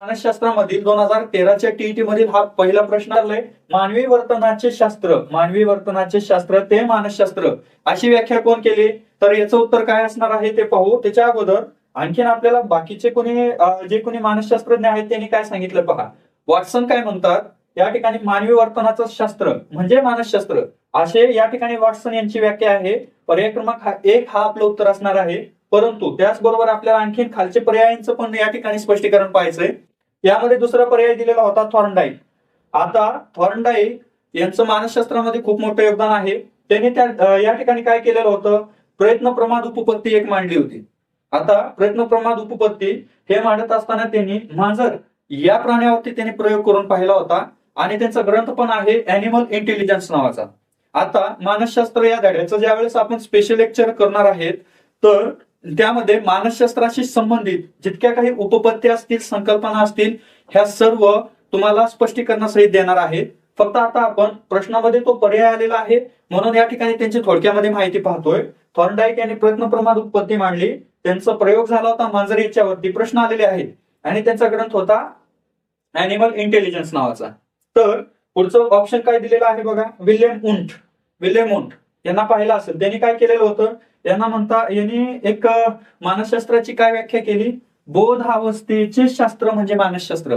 मानसशास्त्रामधील 2013च्या TET मधील हा पहिला प्रश्न आलाय. मानवी वर्तनाचे शास्त्र ते मानसशास्त्र अशी व्याख्या कोण केली? तर याचं उत्तर काय असणार आहे ते पाहू. त्याच्या अगोदर आणखीन आपल्याला बाकीचे जे कोणी मानसशास्त्रज्ञ आहेत त्यांनी काय सांगितलं पहा. वॉटसन काय म्हणतात, या ठिकाणी मानवी वर्तनाचं शास्त्र म्हणजे मानसशास्त्र असे या ठिकाणी वॉटसन यांची व्याख्या आहे. पर्याय क्रमांक 1 हा आपलं उत्तर असणार आहे. परंतु त्याचबरोबर आपल्याला आणखीन खालचे पर्यायांचं पण या ठिकाणी स्पष्टीकरण पाहायचंय. यामध्ये दुसरा पर्याय दिलेला होता थॉर्नडाईक. आता थॉर्नडाईक यांचं मानसशास्त्रामध्ये खूप मोठं योगदान आहे. त्यांनी या ठिकाणी काय केलेलं होतं, प्रयत्न प्रमाद उपपत्ती एक मांडली होती. आता प्रयत्न प्रमाद उपपत्ती हे मांडत असताना त्यांनी मांजर या प्राण्यावरती त्यांनी प्रयोग करून पाहिला होता आणि त्यांचा ग्रंथ पण आहे अॅनिमल इंटेलिजन्स नावाचा. आता मानसशास्त्र या धड्याचं ज्यावेळेस आपण स्पेशल लेक्चर करणार आहेत तर त्यामध्ये मानसशास्त्राशी संबंधित जितक्या काही उपपत्ती असतील, संकल्पना असतील, ह्या सर्व तुम्हाला स्पष्टीकरणासहित देणार आहेत. फक्त आता आपण प्रश्नामध्ये तो पर्याय आलेला आहे म्हणून या ठिकाणी त्यांची थोडक्यामध्ये माहिती पाहतोय. थॉर्नडाईक यांनी प्रयत्न प्रमाद उपपत्ती मांडली, त्यांचा प्रयोग झाला होता मांजर याच्यावरती, प्रश्न आलेले आहेत आणि त्यांचा ग्रंथ होता अॅनिमल इंटेलिजन्स नावाचा. तर पुढचं ऑप्शन काय दिलेलं आहे बघा, विल्यम उंट यांना पाहिलं असेल. त्यांनी काय केलेलं होतं, यांनी एक मानसशास्त्राची काय व्याख्या केली, बोधावस्थेचे शास्त्र म्हणजे मानसशास्त्र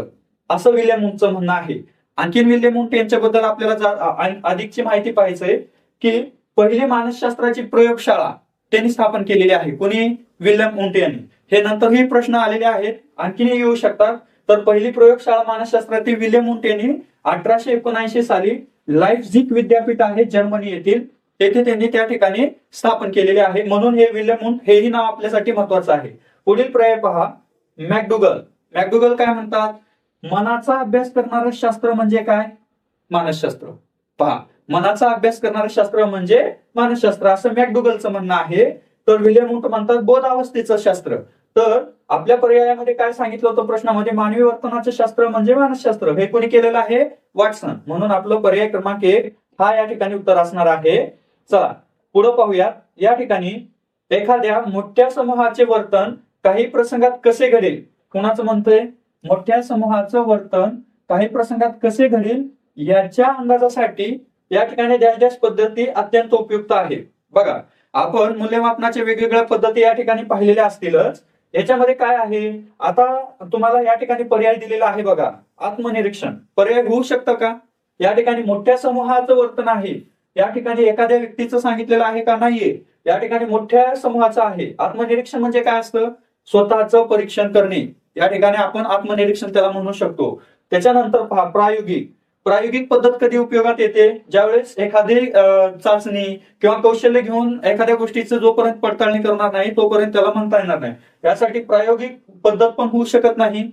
असं विल्यम उंटचं म्हणणं आहे. आणखीन विल्यम उंट यांच्याबद्दल आपल्याला अधिकची माहिती पाहायचंय की पहिली मानसशास्त्राची प्रयोगशाळा त्यांनी स्थापन केलेली आहे. कोणी? विल्यम उंट यांनी. हे नंतरही प्रश्न आलेले आहेत, आणखीनही येऊ शकतात. तर पहिली प्रयोगशाळा मानसशास्त्रातील विल्यम उंट यांनी 1879 साली लाइप्झिग विद्यापीठ आहे जर्मनी येथील, तेथे त्यांनी त्या ठिकाणी स्थापन केलेले आहे. म्हणून हे विल्यम उंट हेही नाव आपल्यासाठी महत्वाचं आहे. पुढील पर्याय पहा, मॅकडुगल काय म्हणतात, मनाचा अभ्यास करणारं शास्त्र म्हणजे काय? मानसशास्त्र. पहा, मनाचा अभ्यास करणारं शास्त्र म्हणजे मानसशास्त्र असं मॅकडुगलचं म्हणणं आहे. तर विल्यम उंट म्हणतात बोधावस्थेचं शास्त्र. तर आपल्या पर्यायामध्ये काय सांगितलं होतं प्रश्नामध्ये, मानवी वर्तनाचे शास्त्र म्हणजे मानसशास्त्र. हे कोणी केलेलं आहे? वॉटसन. म्हणून आपलं पर्याय क्रमांक 1 हा या ठिकाणी उत्तर असणार आहे. चला पुढे पाहूया. या ठिकाणी एखाद्या मोठ्या समूहाचे वर्तन काही प्रसंगात कसे घडेल, कुणाचं म्हणतोय, मोठ्या समूहाचं वर्तन काही प्रसंगात कसे घडेल याच्या अंदाजासाठी या ठिकाणी डॅश डॅश पद्धती अत्यंत उपयुक्त आहे. बघा, आपण मूल्यमापनाच्या वेगवेगळ्या पद्धती या ठिकाणी पाहिलेल्या असतीलच. याच्यामध्ये काय आहे, आता तुम्हाला या ठिकाणी पर्याय दिलेला आहे बघा, आत्मनिरीक्षण. पर्याय होऊ शकतं का? या ठिकाणी मोठ्या समूहाचं वर्तन आहे, या ठिकाणी एखाद्या व्यक्तीचं सांगितलेलं आहे का? नाहीये. या ठिकाणी मोठ्या समूहाचं आहे. आत्मनिरीक्षण म्हणजे काय असतं, स्वतःचं परीक्षण करणे. या ठिकाणी आपण आत्मनिरीक्षण त्याला म्हणू शकतो. त्याच्यानंतर पहा, प्रायोगिक पद्धत कधी उपयोगात येते, ज्यावेळेस एखादी चाचणी किंवा कौशल्य घेऊन एखाद्या गोष्टीचं जोपर्यंत पडताळणी करणार नाही तोपर्यंत त्याला म्हणता येणार नाही. यासाठी प्रायोगिक पद्धत पण होऊ शकत नाही.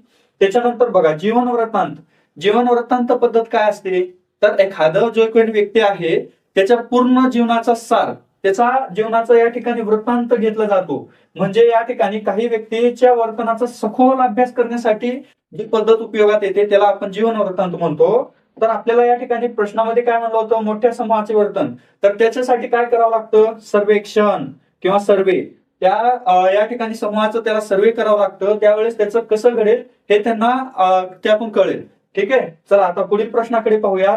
त्याच्यानंतर बघा, जीवन वृत्तांत पद्धत काय असते, तर एखादं जो कोणी व्यक्ती आहे त्याच्या पूर्ण जीवनाचा सार, त्याचा जीवनाचा या ठिकाणी वृत्तांत घेतला जातो. म्हणजे या ठिकाणी काही व्यक्तीच्या वर्तनाचा सखोल अभ्यास करण्यासाठी जी पद्धत उपयोगात येते त्याला आपण जीवन वृत्तांत म्हणतो. तर आपल्याला या ठिकाणी प्रश्नामध्ये काय म्हणलं होतं, मोठ्या समूहाचे वर्तन. तर त्याच्यासाठी काय करावं लागतं, सर्वेक्षण किंवा सर्वे. या ठिकाणी समूहाचं त्याला सर्वे करावं लागतं, त्यावेळेस त्याचं कसं घडेल हे त्यांना त्यातून कळेल. ठीक आहे. चला आता पुढील प्रश्नाकडे पाहूया.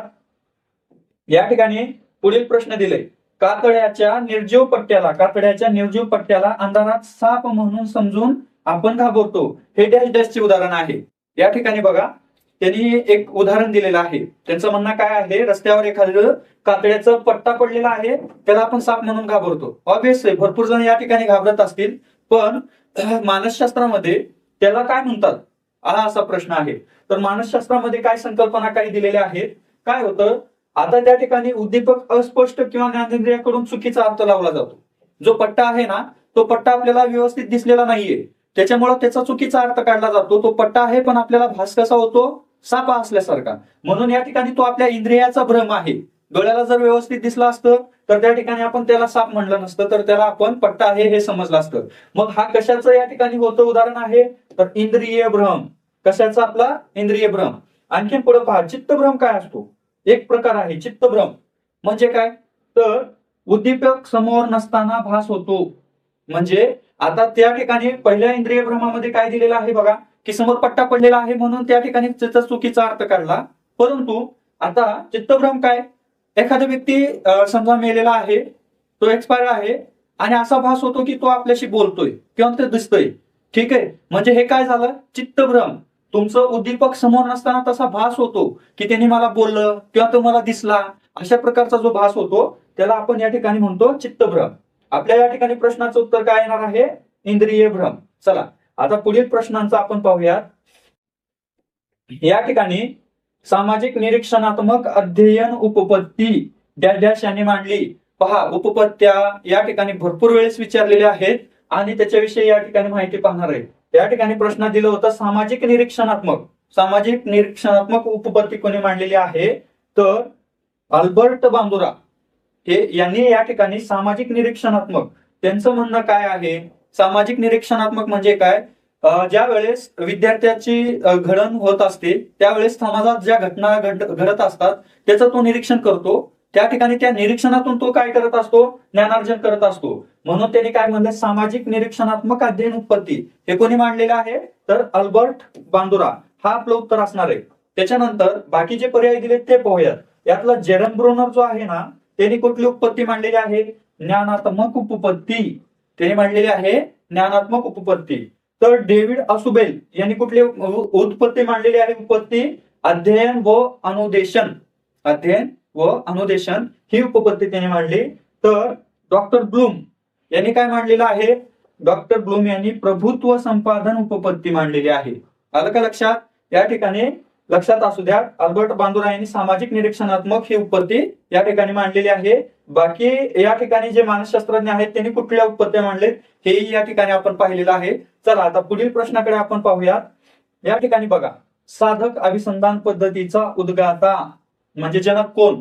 या ठिकाणी पुढील प्रश्न दिले, कातड्याच्या निर्जीव पट्ट्याला अंधारात साप म्हणून समजून आपण घाबरतो. हे डॅश डॅशचे उदाहरण आहे. या ठिकाणी बघा, त्यांनी एक उदाहरण दिलेलं आहे. त्यांचं म्हणणं काय आहे, रस्त्यावर एखादं कातड्याचा पट्टा पडलेला आहे, त्याला आपण साप म्हणून घाबरतो. ऑब्विसली भरपूर जण या ठिकाणी घाबरत असतील, पण मानसशास्त्रामध्ये त्याला काय म्हणतात हा असा प्रश्न आहे. तर मानसशास्त्रामध्ये काय संकल्पना काही दिलेल्या आहेत. काय होतं, आता त्या ठिकाणी उद्दीपक अस्पष्ट किंवा ज्ञानेंद्रियाकडून चुकीचा अर्थ लावला जातो. जो पट्टा आहे ना, तो पट्टा आपल्याला व्यवस्थित दिसलेला नाहीये, त्याच्यामुळे त्याचा चुकीचा अर्थ काढला जातो. तो पट्टा आहे पण आपल्याला भास कसा होतो, सापा असल्यासारखा. म्हणून या ठिकाणी तो आपल्या इंद्रियाचा भ्रम आहे. डोळ्याला जर व्यवस्थित दिसला असतं तर त्या ठिकाणी आपण त्याला साप म्हणलं नसतं, तर त्याला आपण पट्टा आहे हे समजलं असतं. मग हा कशाचं या ठिकाणी होतं उदाहरण आहे, तर इंद्रिय भ्रम. कशाचा? आपला इंद्रिय भ्रम. आणखीन पुढे पहा, चित्तभ्रम काय असतो, एक प्रकार आहे चित्तभ्रम. म्हणजे काय, तर उद्दीपक समोर नसताना भास होतो. म्हणजे आता त्या ठिकाणी पहिल्या इंद्रिय भ्रमामध्ये काय दिलेलं आहे बघा, की समोर पट्टा पडलेला आहे म्हणून त्या ठिकाणी त्याचा चुकीचा अर्थ काढला. परंतु आता चित्तभ्रम काय, एखादा व्यक्ती समजा मेलेला आहे, तो एक्सपायर आहे आणि असा भास होतो की तो आपल्याशी बोलतोय किंवा ते दिसतोय. ठीक आहे, म्हणजे हे काय झालं, चित्तभ्रम. तुमचं उद्दीपक समोर नसताना तसा भास होतो की त्यांनी मला बोललं किंवा तो मला दिसला, अशा प्रकारचा जो भास होतो त्याला आपण या ठिकाणी म्हणतो चित्तभ्रम. आपल्या या ठिकाणी प्रश्नाचं उत्तर काय येणार आहे, इंद्रिय भ्रम. चला आता पुढील प्रश्नांचा आपण पाहूयात. या ठिकाणी सामाजिक निरीक्षणात्मक अध्ययन उपपत्ती डॅश डॅश यांनी मांडली. पहा, उपपत्त्या या ठिकाणी भरपूर वेळेस विचारलेल्या आहेत आणि त्याच्याविषयी या ठिकाणी माहिती पाहणार आहे. या ठिकाणी प्रश्न दिलं होतं सामाजिक निरीक्षणात्मक उपपत्ती कोणी मांडलेली आहे, तर अल्बर्ट बांदुरा हे यांनी या ठिकाणी सामाजिक निरीक्षणात्मक. त्यांचं म्हणणं काय आहे, सामाजिक निरीक्षणात्मक म्हणजे काय, ज्या वेळेस विद्यार्थ्याची घडण होत असते त्यावेळेस समाजात ज्या घटना घडत असतात त्याचं तो निरीक्षण करतो. त्या ठिकाणी त्या निरीक्षणातून तो काय करत असतो, ज्ञानार्जन करत असतो. म्हणून त्यांनी काय म्हणलं, सामाजिक निरीक्षणात्मक अध्ययन उत्पत्ती. हे कोणी मांडलेलं आहे, तर अल्बर्ट बांदुरा. हा आपलं उत्तर असणार आहे. त्याच्यानंतर बाकी जे पर्याय दिलेत ते पाहूयात. यातला जेरन ब्रोनर जो आहे ना, त्यांनी कुठली उत्पत्ती मांडलेली आहे, ज्ञानात्मक उपपत्ती. त्यांनी मांडलेली आहे ज्ञानात्मक उपपत्ती. तर डेव्हिड असुबेल यांनी कुठली उत्पत्ती मांडलेली आहे, उपपत्ती अध्ययन व अनुदेशन. अध्ययन व अनुदेशन ही उपपत्ती त्यांनी मांडली. तर डॉक्टर ब्लूम यांनी काय मांडलेलं आहे, डॉक्टर ब्लूम यांनी प्रभुत्व संपादन उपपत्ती मांडलेली आहे. आलं का लक्षात, या ठिकाणी लक्षात असू द्या. अल्बर्ट बांदुरा यांनी सामाजिक निरीक्षणात्मक ही उपपत्ती या ठिकाणी मांडलेली आहे. बाकी या ठिकाणी जे मानसशास्त्रज्ञ आहेत त्यांनी कुठल्या उपपत्त्या मांडलेत हेही या ठिकाणी आपण पाहिलेलं आहे. चला आता पुढील प्रश्नाकडे आपण पाहूयात. या ठिकाणी बघा, साधक अभिसंधान पद्धतीचा उद्गाता म्हणजे जनक कोण,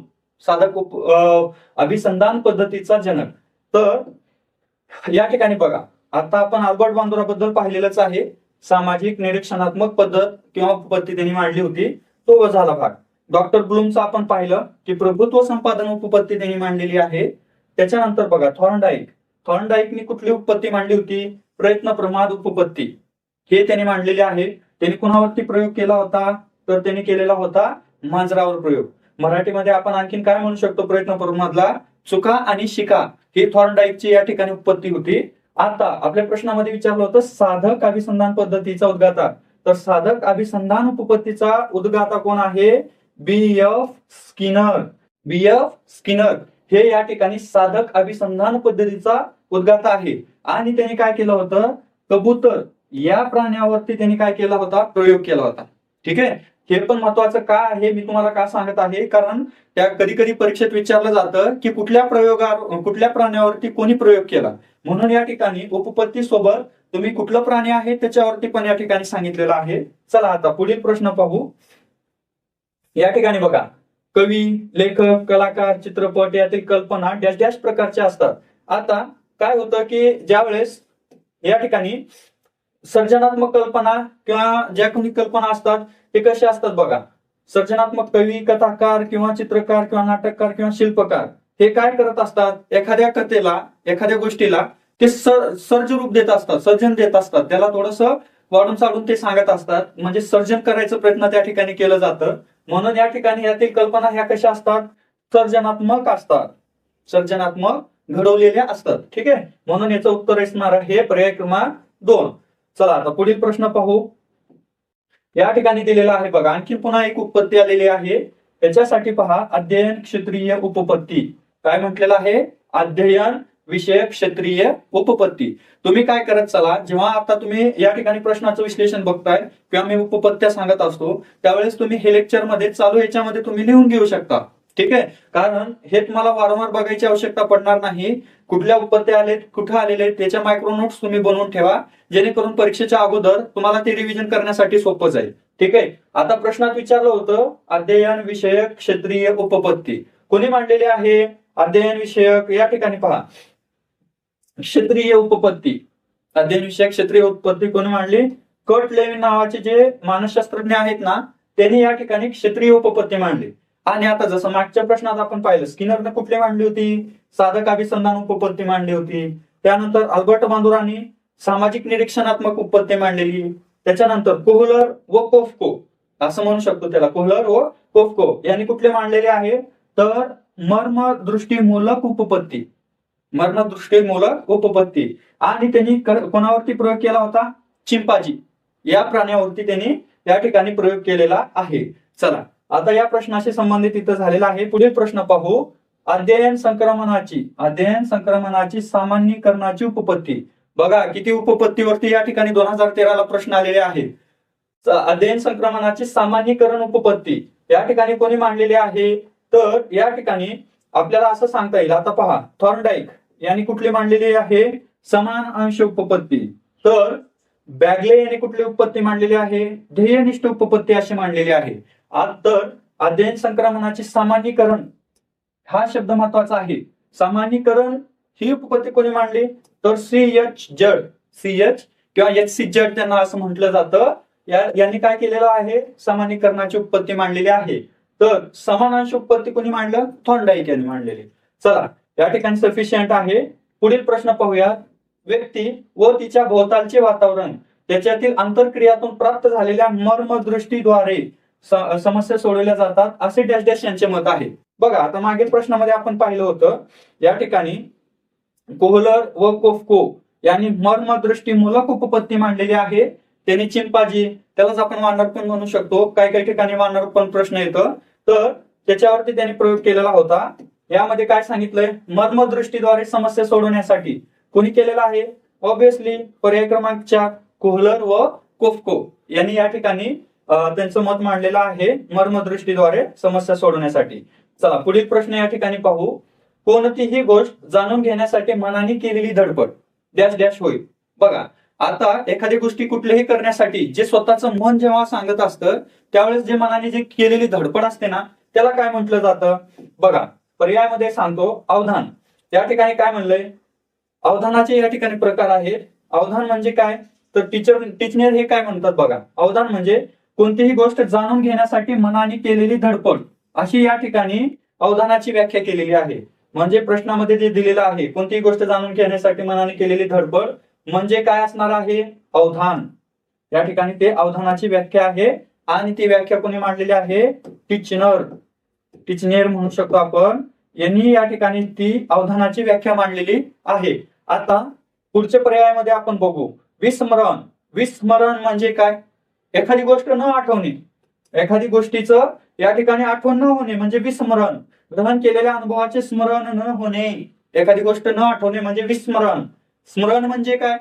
साधक अभिसंधान पद्धतीचा जनक. तर या ठिकाणी बघा, आता आपण अल्बर्ट बांदुरा बद्दल पाहिलेलंच आहे. सामाजिक निरीक्षणात्मक पद्धत किंवा उपपत्ती त्यांनी मांडली होती, तो झाला भाग. डॉक्टर ब्लूमचं आपण पाहिलं की प्रभुत्व संपादन उपपत्ती त्यांनी मांडलेली आहे. त्याच्यानंतर बघा, थॉर्नडाईकनी कुठली उपपत्ती मांडली होती, प्रयत्न प्रमाद उपपत्ती. हे त्यांनी मांडलेले आहे. त्यांनी कुणावरती प्रयोग केला होता, तर त्यांनी केलेला होता मांजरावर प्रयोग. मराठीमध्ये आपण आणखीन काय म्हणू शकतो, प्रयत्न प्रमादला चुका आणि शिका ही थॉर्नडाईकची या ठिकाणी उपपत्ती होती. आता आपल्या प्रश्नामध्ये विचारलं होतं साधक अभिसंधान पद्धतीचा उद्गाता. तर साधक अभिसंधान उपपत्तीचा उद्गाता कोण आहे, बी.एफ. स्किनर हे या ठिकाणी साधक अभिसंधान पद्धतीचा उद्गाता आहे. आणि त्यांनी काय केलं होतं, कबूतर या प्राण्यावरती त्यांनी काय केला होता, प्रयोग केला होता. ठीक आहे, हे पण महत्वाचं का आहे मी तुम्हाला का सांगत आहे, कारण त्या कधी कधी परीक्षेत विचारलं जातं की कुठल्या प्राण्यावरती कोणी प्रयोग केला. म्हणून या ठिकाणी उपपत्ती सोबत तुम्ही कुठलं प्राणी आहे त्याच्यावरती पण या ठिकाणी सांगितलेलं आहे. चला आता पुढील प्रश्न पाहू. या ठिकाणी बघा, कवी, लेखक, कलाकार, चित्रपट यातील कल्पना डॅश डॅश प्रकारच्या असतात. आता काय होतं की ज्या वेळेस या ठिकाणी सर्जनात्मक कल्पना किंवा ज्या कोणी कल्पना असतात ते कसे असतात बघा, सर्जनात्मक कवी, कथाकार किंवा चित्रकार किंवा नाटककार किंवा शिल्पकार हे काय करत असतात, एखाद्या कथेला, एखाद्या गोष्टीला ते सर्ज रूप देत असतात, सर्जन देत असतात. त्याला थोडंसं वाढून चालून ते सांगत असतात, म्हणजे सर्जन करायचा प्रयत्न त्या ठिकाणी केलं जातं. म्हणून या ठिकाणी यातील कल्पना ह्या कशा असतात, सर्जनात्मक असतात, सर्जनात्मक घडवलेल्या असतात. ठीक आहे, म्हणून याचं उत्तर असणार आहे पर्याय क्रमांक 2. चला आता पुढील प्रश्न पाहू. या ठिकाणी दिलेला आहे बघा, आणखी पुन्हा एक उपपत्ती आलेली आहे. त्याच्यासाठी पहा, अध्ययन क्षेत्रीय उपपत्ती. काय म्हटलेलं आहे, अध्ययन विषयक क्षेत्रीय उपपत्ती. तुम्ही काय करत चला, जेव्हा आता तुम्ही या ठिकाणी प्रश्नाचं विश्लेषण बघताय किंवा मी उपपत्त्या सांगत असतो त्यावेळेस तुम्ही हे लेक्चर मध्ये चालू याच्यामध्ये तुम्ही लिहून घेऊ शकता. ठीक आहे, कारण हे तुम्हाला वारंवार बघायची आवश्यकता पडणार नाही. कुठल्या उपपत्त्या आलेत, कुठे आलेले त्याच्या मायक्रो नोट्स तुम्ही बनवून ठेवा, जेणेकरून परीक्षेच्या अगोदर तुम्हाला ते रिव्हिजन करण्यासाठी सोपं जाईल. ठीक आहे, आता प्रश्नात विचारलं होतं अध्ययन विषयक क्षेत्रीय उपपत्ती कोणी मांडलेली आहे, अध्ययन विषयक. या ठिकाणी पहा, क्षेत्रीय उपपत्ती, अध्ययन विषयक क्षेत्रीय उपपत्ती कोणी मांडली, कर्ट लेविन नावाचे जे मानसशास्त्रज्ञ आहेत ना, त्यांनी या ठिकाणी क्षेत्रीय उपपत्ती मांडली. आणि आता जसं मागच्या प्रश्नात आपण पाहिलं, स्किनरने कुठली मांडली होती, साधक अभिसंधान उपपत्ती मांडली होती. त्यानंतर अल्बर्ट बांदुरांनी सामाजिक निरीक्षणात्मक उपपत्ती मांडलेली. त्याच्यानंतर कोहलर व कोफ्को असं म्हणू शकतो त्याला, कोहलर व कोफ्को यांनी कुठले मांडलेले आहे तर मर्मदृष्टीमूलक उपपत्ती, मर्मदृष्टीमूलक उपपत्ती. आणि त्यांनी कोणावरती प्रयोग केला होता, चिंपांझी या प्राण्यावरती त्यांनी या ठिकाणी प्रयोग केलेला आहे. चला आता या प्रश्नाशी संबंधित इथं झालेला आहे. पुढील प्रश्न पाहू. अध्ययन संक्रमणाची सामान्यीकरणाची उपपत्ती. बघा किती उपपत्तीवरती या ठिकाणी 2013 ला प्रश्न आलेले आहेत. अध्ययन संक्रमणाची सामान्यीकरण उपपत्ती या ठिकाणी कोणी मांडलेली आहे तर या ठिकाणी आपल्याला असं सांगता येईल. आता पहा, थॉर्नडाईक यांनी कुठली मांडलेली आहे, समान अंश उपपत्ती. तर बॅगले यांनी कुठली उपपत्ती मांडलेली आहे, ध्येयनिष्ठ उपपत्ती अशी मांडलेली आहे. तर अध्ययन संक्रमणाची सामान्यीकरण हा शब्द महत्वाचा आहे. सामान्यीकरण ही उपपत्ती कोणी मांडली तर CH जड, CH किंवा HC जड त्यांना असं म्हटलं जातं. यांनी काय केलेलं आहे, सामान्यीकरणाची उपपत्ती मांडलेली आहे. तर समानांश उपपत्ती कोणी मांडलं, थॉर्नडाईक यांनी मांडलेली. चला या ठिकाणी सफिशियंट आहे. पुढील प्रश्न पाहूया. व्यक्ती व तिच्या भोवतालचे वातावरण त्याच्यातील आंतरक्रियातून प्राप्त झालेल्या मर्मदृष्टीद्वारे समस्या सोडवल्या जातात असे डॅश डॅश यांचे मत आहे. बघा आता मागील प्रश्नामध्ये आपण पाहिलं होतं, या ठिकाणी कोहलर व कोफ्को यांनी मर्मदृष्टीमूलक उपपत्ती मांडलेली आहे. त्यांनी चिंपांझी, त्यालाच आपण वानर पण म्हणू शकतो, काही काही ठिकाणी वानर पण प्रश्न येतं, तर त्याच्यावरती त्यांनी प्रयोग केलेला होता. यामध्ये काय सांगितलंय, मर्मदृष्टीद्वारे समस्या सोडवण्यासाठी कोणी केलेला आहे, ऑब्विसली पर्याय क्रमांक 4 कोहलर व कोफ्को यांनी या ठिकाणी त्यांचं मत मांडलेलं आहे मर्मदृष्टीद्वारे समस्या सोडवण्यासाठी. चला पुढील प्रश्न या ठिकाणी पाहू. कोणतीही गोष्ट जाणून घेण्यासाठी मनाने केलेली धडपड डॅश डॅश होईल. बघा आता एखादी गोष्टी कुठल्याही करण्यासाठी जे स्वतःचं मन जेव्हा सांगत असतं त्यावेळेस जे मनाने जे केलेली धडपड असते ना त्याला काय म्हटलं जातं. बघा पर्यायामध्ये सांगतो अवधान. या ठिकाणी काय म्हणलंय, अवधानाचे या ठिकाणी प्रकार आहेत. अवधान म्हणजे काय तर टीचर हे काय म्हणतात बघा, अवधान म्हणजे कोणतीही गोष्ट जाणून घेण्यासाठी मनाने केलेली धडपड अशी या ठिकाणी अवधानाची व्याख्या केलेली आहे. म्हणजे प्रश्नामध्ये जे दिलेलं आहे कोणतीही गोष्ट जाणून घेण्यासाठी मनाने केलेली धडपड म्हणजे काय असणार आहे, अवधान. या ठिकाणी ते अवधानाची व्याख्या आहे आणि ती व्याख्या कोणी मांडलेली आहे, टिचनेर म्हणू शकतो आपण. यांनी या ठिकाणी ती अवधानाची व्याख्या मांडलेली आहे. आता पुढच्या पर्यायामध्ये आपण बघू विस्मरण. विस्मरण म्हणजे काय, एखादी गोष्ट न आठवणे, एखादी गोष्टीचं या ठिकाणी आठवण न होणे म्हणजे विस्मरण. ग्रहण केलेल्या अनुभवाचे स्मरण न होणे, एखादी गोष्ट न आठवणे म्हणजे विस्मरण. स्मरण म्हणजे काय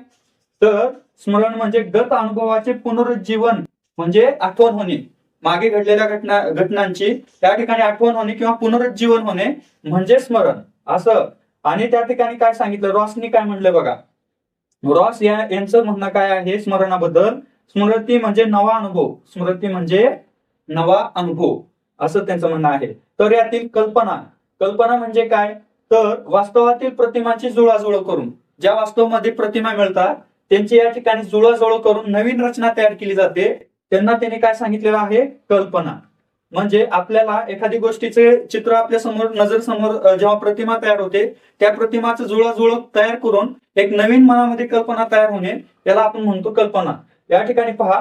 तर स्मरण म्हणजे गत अनुभवाचे पुनरुज्जीवन म्हणजे आठवण होणे, मागे घडलेल्या घटनांची त्या ठिकाणी आठवण होणे किंवा पुनरुज्जीवन होणे म्हणजे स्मरण असं. आणि त्या ठिकाणी काय सांगितलं, रॉसनी काय म्हणलं बघा, रॉस यांचं म्हणणं काय आहे स्मरणाबद्दल, स्मृती म्हणजे नवा अनुभव, स्मृती म्हणजे नवा अनुभव असं त्यांचं म्हणणं आहे. तर यातील कल्पना, कल्पना म्हणजे काय तर वास्तवातील प्रतिमांची जुळाजुळव करून, ज्या वास्तवामध्ये प्रतिमा मिळतात त्यांची या ठिकाणी जुळाजुळव करून नवीन रचना तयार केली जाते, त्यांना त्यांनी काय सांगितलेलं आहे, कल्पना. म्हणजे आपल्याला एखादी गोष्टीचे चित्र आपल्या समोर नजर समोर जेव्हा प्रतिमा तयार होते त्या प्रतिमाचं जुळाजुळव तयार करून एक नवीन मनामध्ये कल्पना तयार होणे याला आपण म्हणतो कल्पना. या ठिकाणी पहा,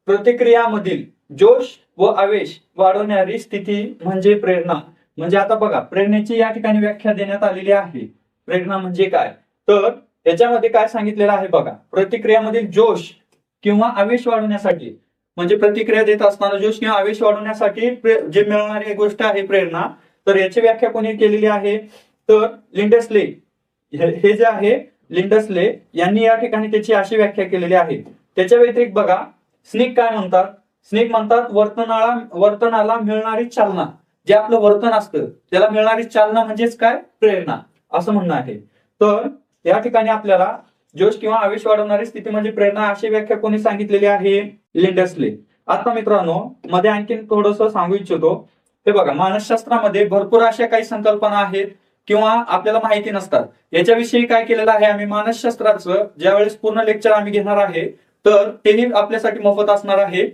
प्रतिक्रियामधील जोश व आवेश वाढवणारी स्थिती म्हणजे प्रेरणा. म्हणजे आता बघा प्रेरणेची या ठिकाणी व्याख्या देण्यात आलेली आहे. प्रेरणा म्हणजे काय तर याच्यामध्ये काय सांगितलेलं आहे बघा, प्रतिक्रियामधील जोश किंवा आवेश वाढवण्यासाठी, म्हणजे प्रतिक्रिया देत असताना जोश किंवा आवेश वाढवण्यासाठी जे मिळणारी गोष्ट आहे प्रेरणा, तर याची व्याख्या कोणी केलेली आहे तर लिंडसले. हे जे आहे लिंडसले यांनी या ठिकाणी त्याची अशी व्याख्या केलेली आहे. त्याच्या व्यतिरिक्त बघा स्निक काय म्हणतात, स्निक म्हणतात वर्तनाला मिळणारी चालना, जे आपलं वर्तन असतं त्याला मिळणारी चालना म्हणजेच काय, प्रेरणा असं म्हणणं आहे. तर या ठिकाणी आपल्याला जोश किंवा आवेश वाढवणारी स्थिती म्हणजे प्रेरणा अशी व्याख्या कोणी सांगितलेली आहे, लिंडसले. आता मित्रांनो मध्ये आणखीन थोडस सांगू इच्छितो. हे बघा मानसशास्त्रामध्ये भरपूर अशा काही संकल्पना आहेत किंवा आपल्याला माहिती नसतात, याच्याविषयी काय केलेलं आहे आम्ही मानसशास्त्राचं ज्यावेळेस पूर्ण लेक्चर आम्ही घेणार आहे तर तेही आपल्यासाठी मोफत असणार आहे.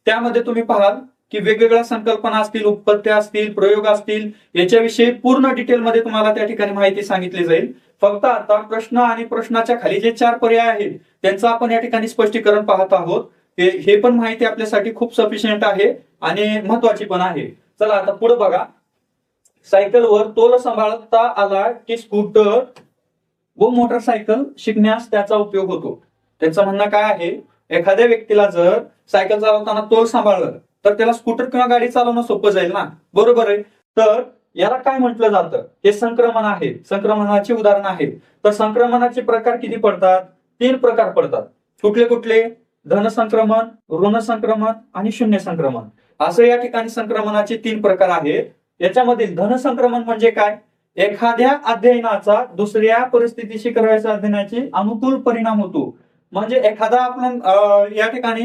त्यामध्ये तुम्ही पाहाल की वेगवेगळ्या संकल्पना असतील, उत्पत्त्या असतील, प्रयोग असतील, याच्याविषयी पूर्ण डिटेलमध्ये तुम्हाला त्या ठिकाणी माहिती सांगितली जाईल. फक्त आता प्रश्न आणि प्रश्नाच्या खाली जे 4 पर्याय आहेत त्यांचं आपण या ठिकाणी स्पष्टीकरण पाहत आहोत. हे पण माहिती आपल्यासाठी खूप सफिशियंट आहे आणि महत्वाची पण आहे. चला आता पुढे बघा. सायकलवर तोल सांभाळता आला की स्कूटर व मोटरसायकल शिकण्यास त्याचा उपयोग होतो. त्यांचं म्हणणं काय आहे, एखाद्या व्यक्तीला जर सायकल चालवताना तोल सांभाळलं तर त्याला स्कूटर किंवा गाडी चालवणं सोपं जाईल ना, बरोबर आहे. तर याला काय म्हटलं जातं, हे संक्रमण आहे, संक्रमणाचे उदाहरण आहे. तर संक्रमणाचे प्रकार किती पडतात? 3 प्रकार पडतात. कुठले कुठले? धन संक्रमण, ऋण संक्रमण आणि शून्य संक्रमण, असं या ठिकाणी संक्रमणाचे 3 प्रकार आहेत. याच्यामधील धन संक्रमण म्हणजे काय? एखाद्या अध्ययनाचा दुसऱ्या परिस्थितीशी करायचा अध्ययनाचे अनुकूल परिणाम होतो. म्हणजे एखादा आपण या ठिकाणी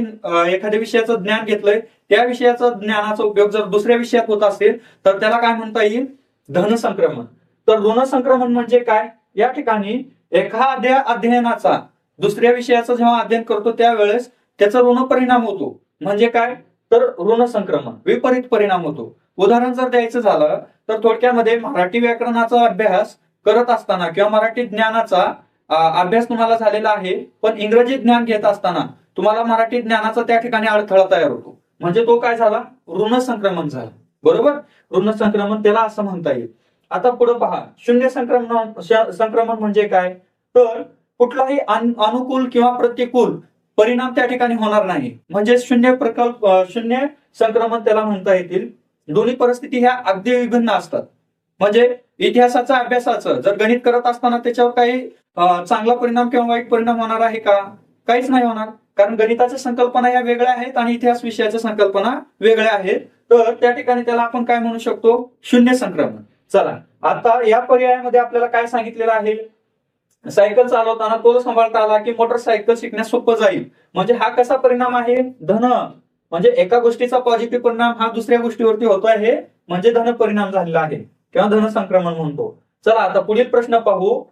एखाद्या विषयाचं ज्ञान घेतलंय, त्या विषयाचा ज्ञानाचा उपयोग जर दुसऱ्या विषयात होत असेल तर त्याला काय म्हणता येईल? धन संक्रमण. तर ऋण संक्रमण म्हणजे काय? या ठिकाणी एखाद्या अध्ययनाचा दुसऱ्या विषयाचं जेव्हा अध्ययन करतो त्यावेळेस त्याचा ऋण परिणाम होतो. म्हणजे काय? तर ऋण संक्रमण, विपरीत परिणाम होतो. उदाहरण जर द्यायचं झालं तर थोडक्यामध्ये मराठी व्याकरणाचा अभ्यास करत असताना किंवा मराठी ज्ञानाचा अभ्यास तुम्हाला झालेला आहे, पण इंग्रजी ज्ञान घेत असताना तुम्हाला मराठी ज्ञानाचा त्या ठिकाणी अडथळा तयार होतो. म्हणजे तो काय झाला? ऋण संक्रमण झाला, बरोबर. ऋण संक्रमण त्याला असं म्हणता येईल. आता पुढे पहा, शून्य संक्रमण म्हणजे काय? तर कुठलाही अनुकूल किंवा प्रतिकूल परिणाम त्या ठिकाणी होणार नाही. म्हणजे शून्य संक्रमण त्याला म्हणता येतील. दोन्ही परिस्थिती ह्या अगदी विभिन्न असतात. म्हणजे इतिहासाचं अभ्यासाचं जर गणित करत असताना त्याच्यावर काही चांगला परिणाम किंवा वाईट परिणाम होणार आहे का? काहीच नाही होणार, कारण गणिताच्या संकल्पना या वेगळ्या आहेत आणि इतिहास विषयाच्या संकल्पना वेगळ्या आहेत. तर त्या ठिकाणी त्याला आपण काय म्हणू शकतो? शून्य संक्रमण. चला आता या पर्यायामध्ये आपल्याला काय सांगितलेलं आहे? सायकल चालवताना तोल सांभाळता आला की मोटरसायकल शिकण्यास सोपं जाईल. म्हणजे हा कसा परिणाम आहे? धन. म्हणजे एका गोष्टीचा पॉझिटिव्ह परिणाम हा दुसऱ्या गोष्टीवरती होतो आहे, म्हणजे धन परिणाम झालेला आहे किंवा धन संक्रमण म्हणतो. चला आता पुढील प्रश्न पाहू.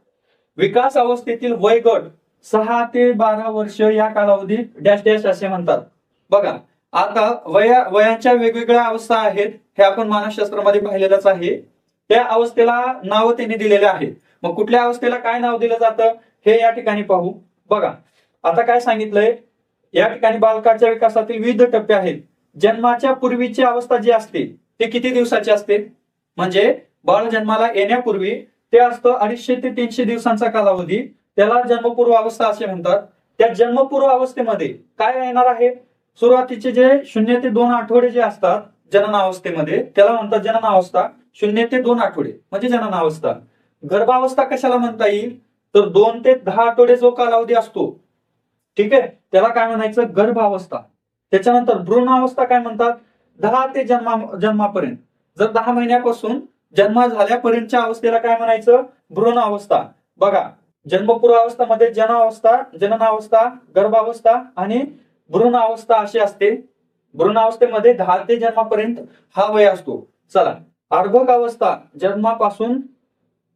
विकास अवस्थेतील वयगट 6 ते 12 वर्ष या कालावधीत डॅश डॅश असे म्हणतात. बघा आता वयांच्या वेगवेगळ्या अवस्था आहेत, हे आपण मानसशास्त्रामध्ये पाहिलेलंच आहे. त्या अवस्थेला नाव त्यांनी दिलेले आहेत. मग कुठल्या अवस्थेला काय नाव दिलं जातं हे या ठिकाणी पाहू. बघा आता काय सांगितलंय, या ठिकाणी बालकाच्या विकासातील विविध टप्पे आहेत. जन्माच्या पूर्वीची अवस्था जी असते ते किती दिवसाची असते? म्हणजे बाळ जन्माला येण्यापूर्वी ते असतं 250 ते 300 दिवसांचा कालावधी, त्याला जन्मपूर्व अवस्था असे म्हणतात. त्या जन्मपूर्व अवस्थेमध्ये काय येणार आहे? सुरुवातीचे जे 0 ते 2 आठवडे जे असतात जननावस्थेमध्ये त्याला म्हणतात जननावस्था. 0 ते 2 आठवडे म्हणजे जननावस्था. गर्भावस्था कशाला म्हणता येईल? तर 2 ते 10 आठवडे जो कालावधी असतो, ठीक आहे, त्याला काय म्हणायचं? गर्भावस्था. त्याच्यानंतर भ्रूणावस्था काय म्हणतात? 10 ते जन्मापर्यंत. जर 10 महिन्यापासून जन्म झाल्यापर्यंतच्या अवस्थेला काय म्हणायचं? भ्रूणावस्था. बघा जन्मपूर्व अवस्थेमध्ये जननावस्था, गर्भावस्था आणि भ्रूणावस्था अशी असते. भ्रूणावस्थेमध्ये 10 ते जन्मापर्यंत हा वय असतो. चला अर्भक अवस्था जन्मापासून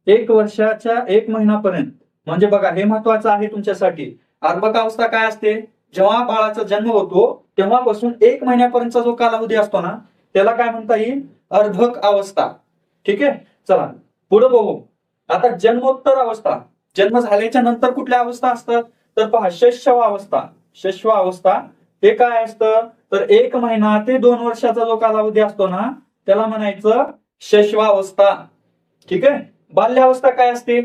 1 वर्षाच्या 1 महिन्यापर्यंत. म्हणजे बघा हे महत्वाचं आहे तुमच्यासाठी. अर्भक अवस्था काय असते? जेव्हा बाळाचा जन्म होतो तेव्हापासून 1 महिन्यापर्यंतचा जो कालावधी असतो ना त्याला काय म्हणता येईल? अर्भक अवस्था. ठीक आहे. चला पुढे बघू. आता जन्मोत्तर अवस्था, जन्म झाल्याच्या नंतर कुठल्या अवस्था असतात? तर पहा शैशवावस्था. शैशवावस्था हे काय असतं? तर 1 महिना ते 2 वर्षाचा जो कालावधी असतो ना त्याला म्हणायचं शैशवावस्था. ठीक आहे. बाल्यावस्था काय असते?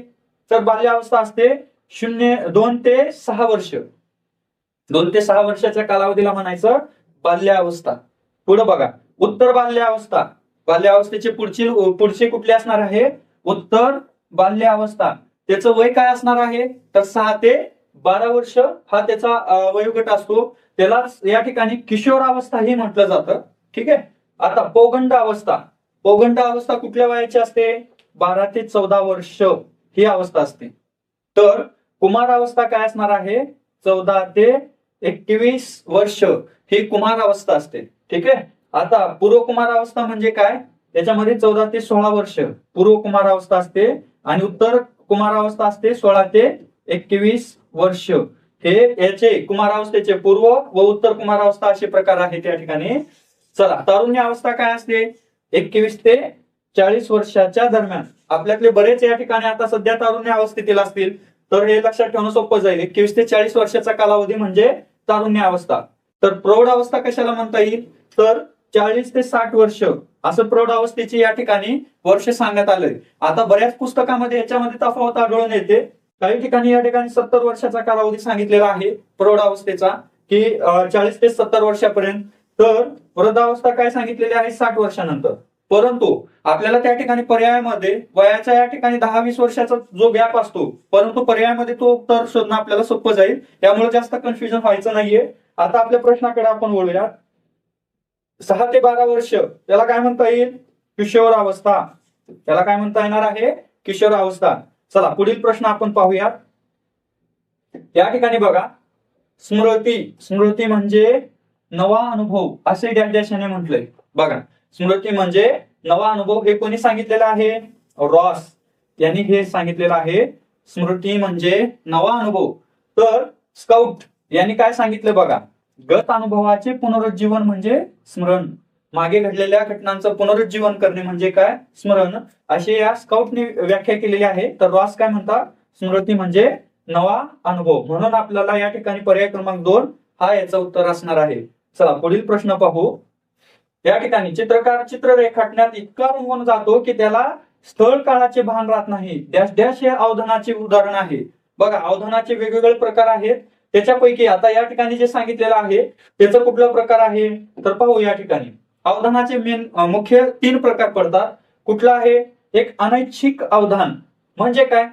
तर बाल्यावस्था असते 2 ते 6 वर्ष. 2 ते 6 वर्षाच्या कालावधीला म्हणायचं बाल्यावस्था. पुढे बघा उत्तर बाल्यावस्था. बाल्यावस्थेचे पुढचे कुठले असणार आहे? उत्तर बाल्यावस्था. त्याचं वय काय असणार आहे? तर 6 ते 12 वर्ष हा त्याचा वयोगट असतो. त्याला या ठिकाणी किशोरावस्था हे म्हटलं जातं. ठीक आहे. आता पौगंड अवस्था. पौगंड अवस्था कुठल्या वयाची असते? 12 ते 14 वर्ष ही अवस्था असते. तर कुमार अवस्था काय असणार आहे? 14 ते 21 वर्ष ही कुमार अवस्था असते. ठीक आहे. आता पूर्व कुमार अवस्था म्हणजे काय? त्याच्यामध्ये 14 ते 16 वर्ष पूर्व कुमार अवस्था असते आणि उत्तर कुमार अवस्था असते 16 ते 21 वर्ष. हे याचे कुमारावस्थेचे पूर्व व उत्तर कुमारावस्था असे प्रकार आहेत त्या ठिकाणी. चला, तारुण्य अवस्था काय असते? 21 ते 40 वर्षाच्या दरम्यान. आपल्यातले बरेच या ठिकाणी आता सध्या तारुण्य अवस्थेतील असतील, तर हे लक्षात ठेवणं सोपं जाईल. 21 ते 40 वर्षाचा कालावधी म्हणजे तारुण्य अवस्था. तर प्रौढ अवस्था कशाला म्हणता येईल? तर 40 ते 60 वर्ष असं प्रौढ अवस्थेची या ठिकाणी वर्ष सांगण्यात आलंय. आता बऱ्याच पुस्तकामध्ये याच्यामध्ये तफावत आढळून येते. काही ठिकाणी या ठिकाणी 70 वर्षाचा कालावधी सांगितलेला आहे प्रौढ अवस्थेचा, की 40 ते 70 वर्षापर्यंत. तर वृद्धावस्था काय सांगितलेली आहे? 60 वर्षानंतर. परंतु आपल्याला त्या ठिकाणी पर्यायामध्ये वयाच्या या ठिकाणी 10-20 वर्षाचा जो गॅप असतो, परंतु पर्यायामध्ये तो उत्तर शोधणं आपल्याला सोपं जाईल. त्यामुळे जास्त कन्फ्युजन व्हायचं नाहीये. आता आपल्या प्रश्नाकडे आपण वळूया. 6 ते 12 वर्ष त्याला काय म्हणता येईल? किशोरावस्था. त्याला काय म्हणता येणार आहे? किशोरावस्था. चला, पुढील प्रश्न आपण पाहूया. या ठिकाणी बघा, स्मृती. स्मृती म्हणजे नवा अनुभव असे डॅशने म्हटलंय. बघा, स्मृती म्हणजे नवा अनुभव. हे कोणी सांगितलेलं आहे? रॉस यांनी हे सांगितलेलं आहे. स्मृती म्हणजे नवा अनुभव. तर स्काउट यांनी काय सांगितलं बघा, गत अनुभवाचे पुनरुज्जीवन म्हणजे स्मरण. मागे घडलेल्या घटनांचं पुनरुज्जीवन करणे म्हणजे काय? स्मरण. असे या स्काउटने व्याख्या केलेली आहे. तर रॉस काय म्हणतात? स्मृती म्हणजे नवा अनुभव. म्हणून आपल्याला या ठिकाणी पर्याय क्रमांक 2 हा याचं उत्तर असणार आहे. चला, पुढील प्रश्न पाहू. या ठिकाणी चित्रकार चित्र रेखाटण्यात इतका रंगून जातो की त्याला स्थळ काळाचे भान राहत नाही. डॅश डॅश हे अवधानाचे उदाहरण आहे. बघा, अवधानाचे वेगवेगळे प्रकार आहेत. त्याच्यापैकी आता या ठिकाणी जे सांगितलेलं आहे त्याचा कुठला प्रकार आहे तर पाहू. या ठिकाणी अवधानाचे मुख्य 3 प्रकार पडतात. कुठला आहे? एक अनैच्छिक अवधान. म्हणजे काय?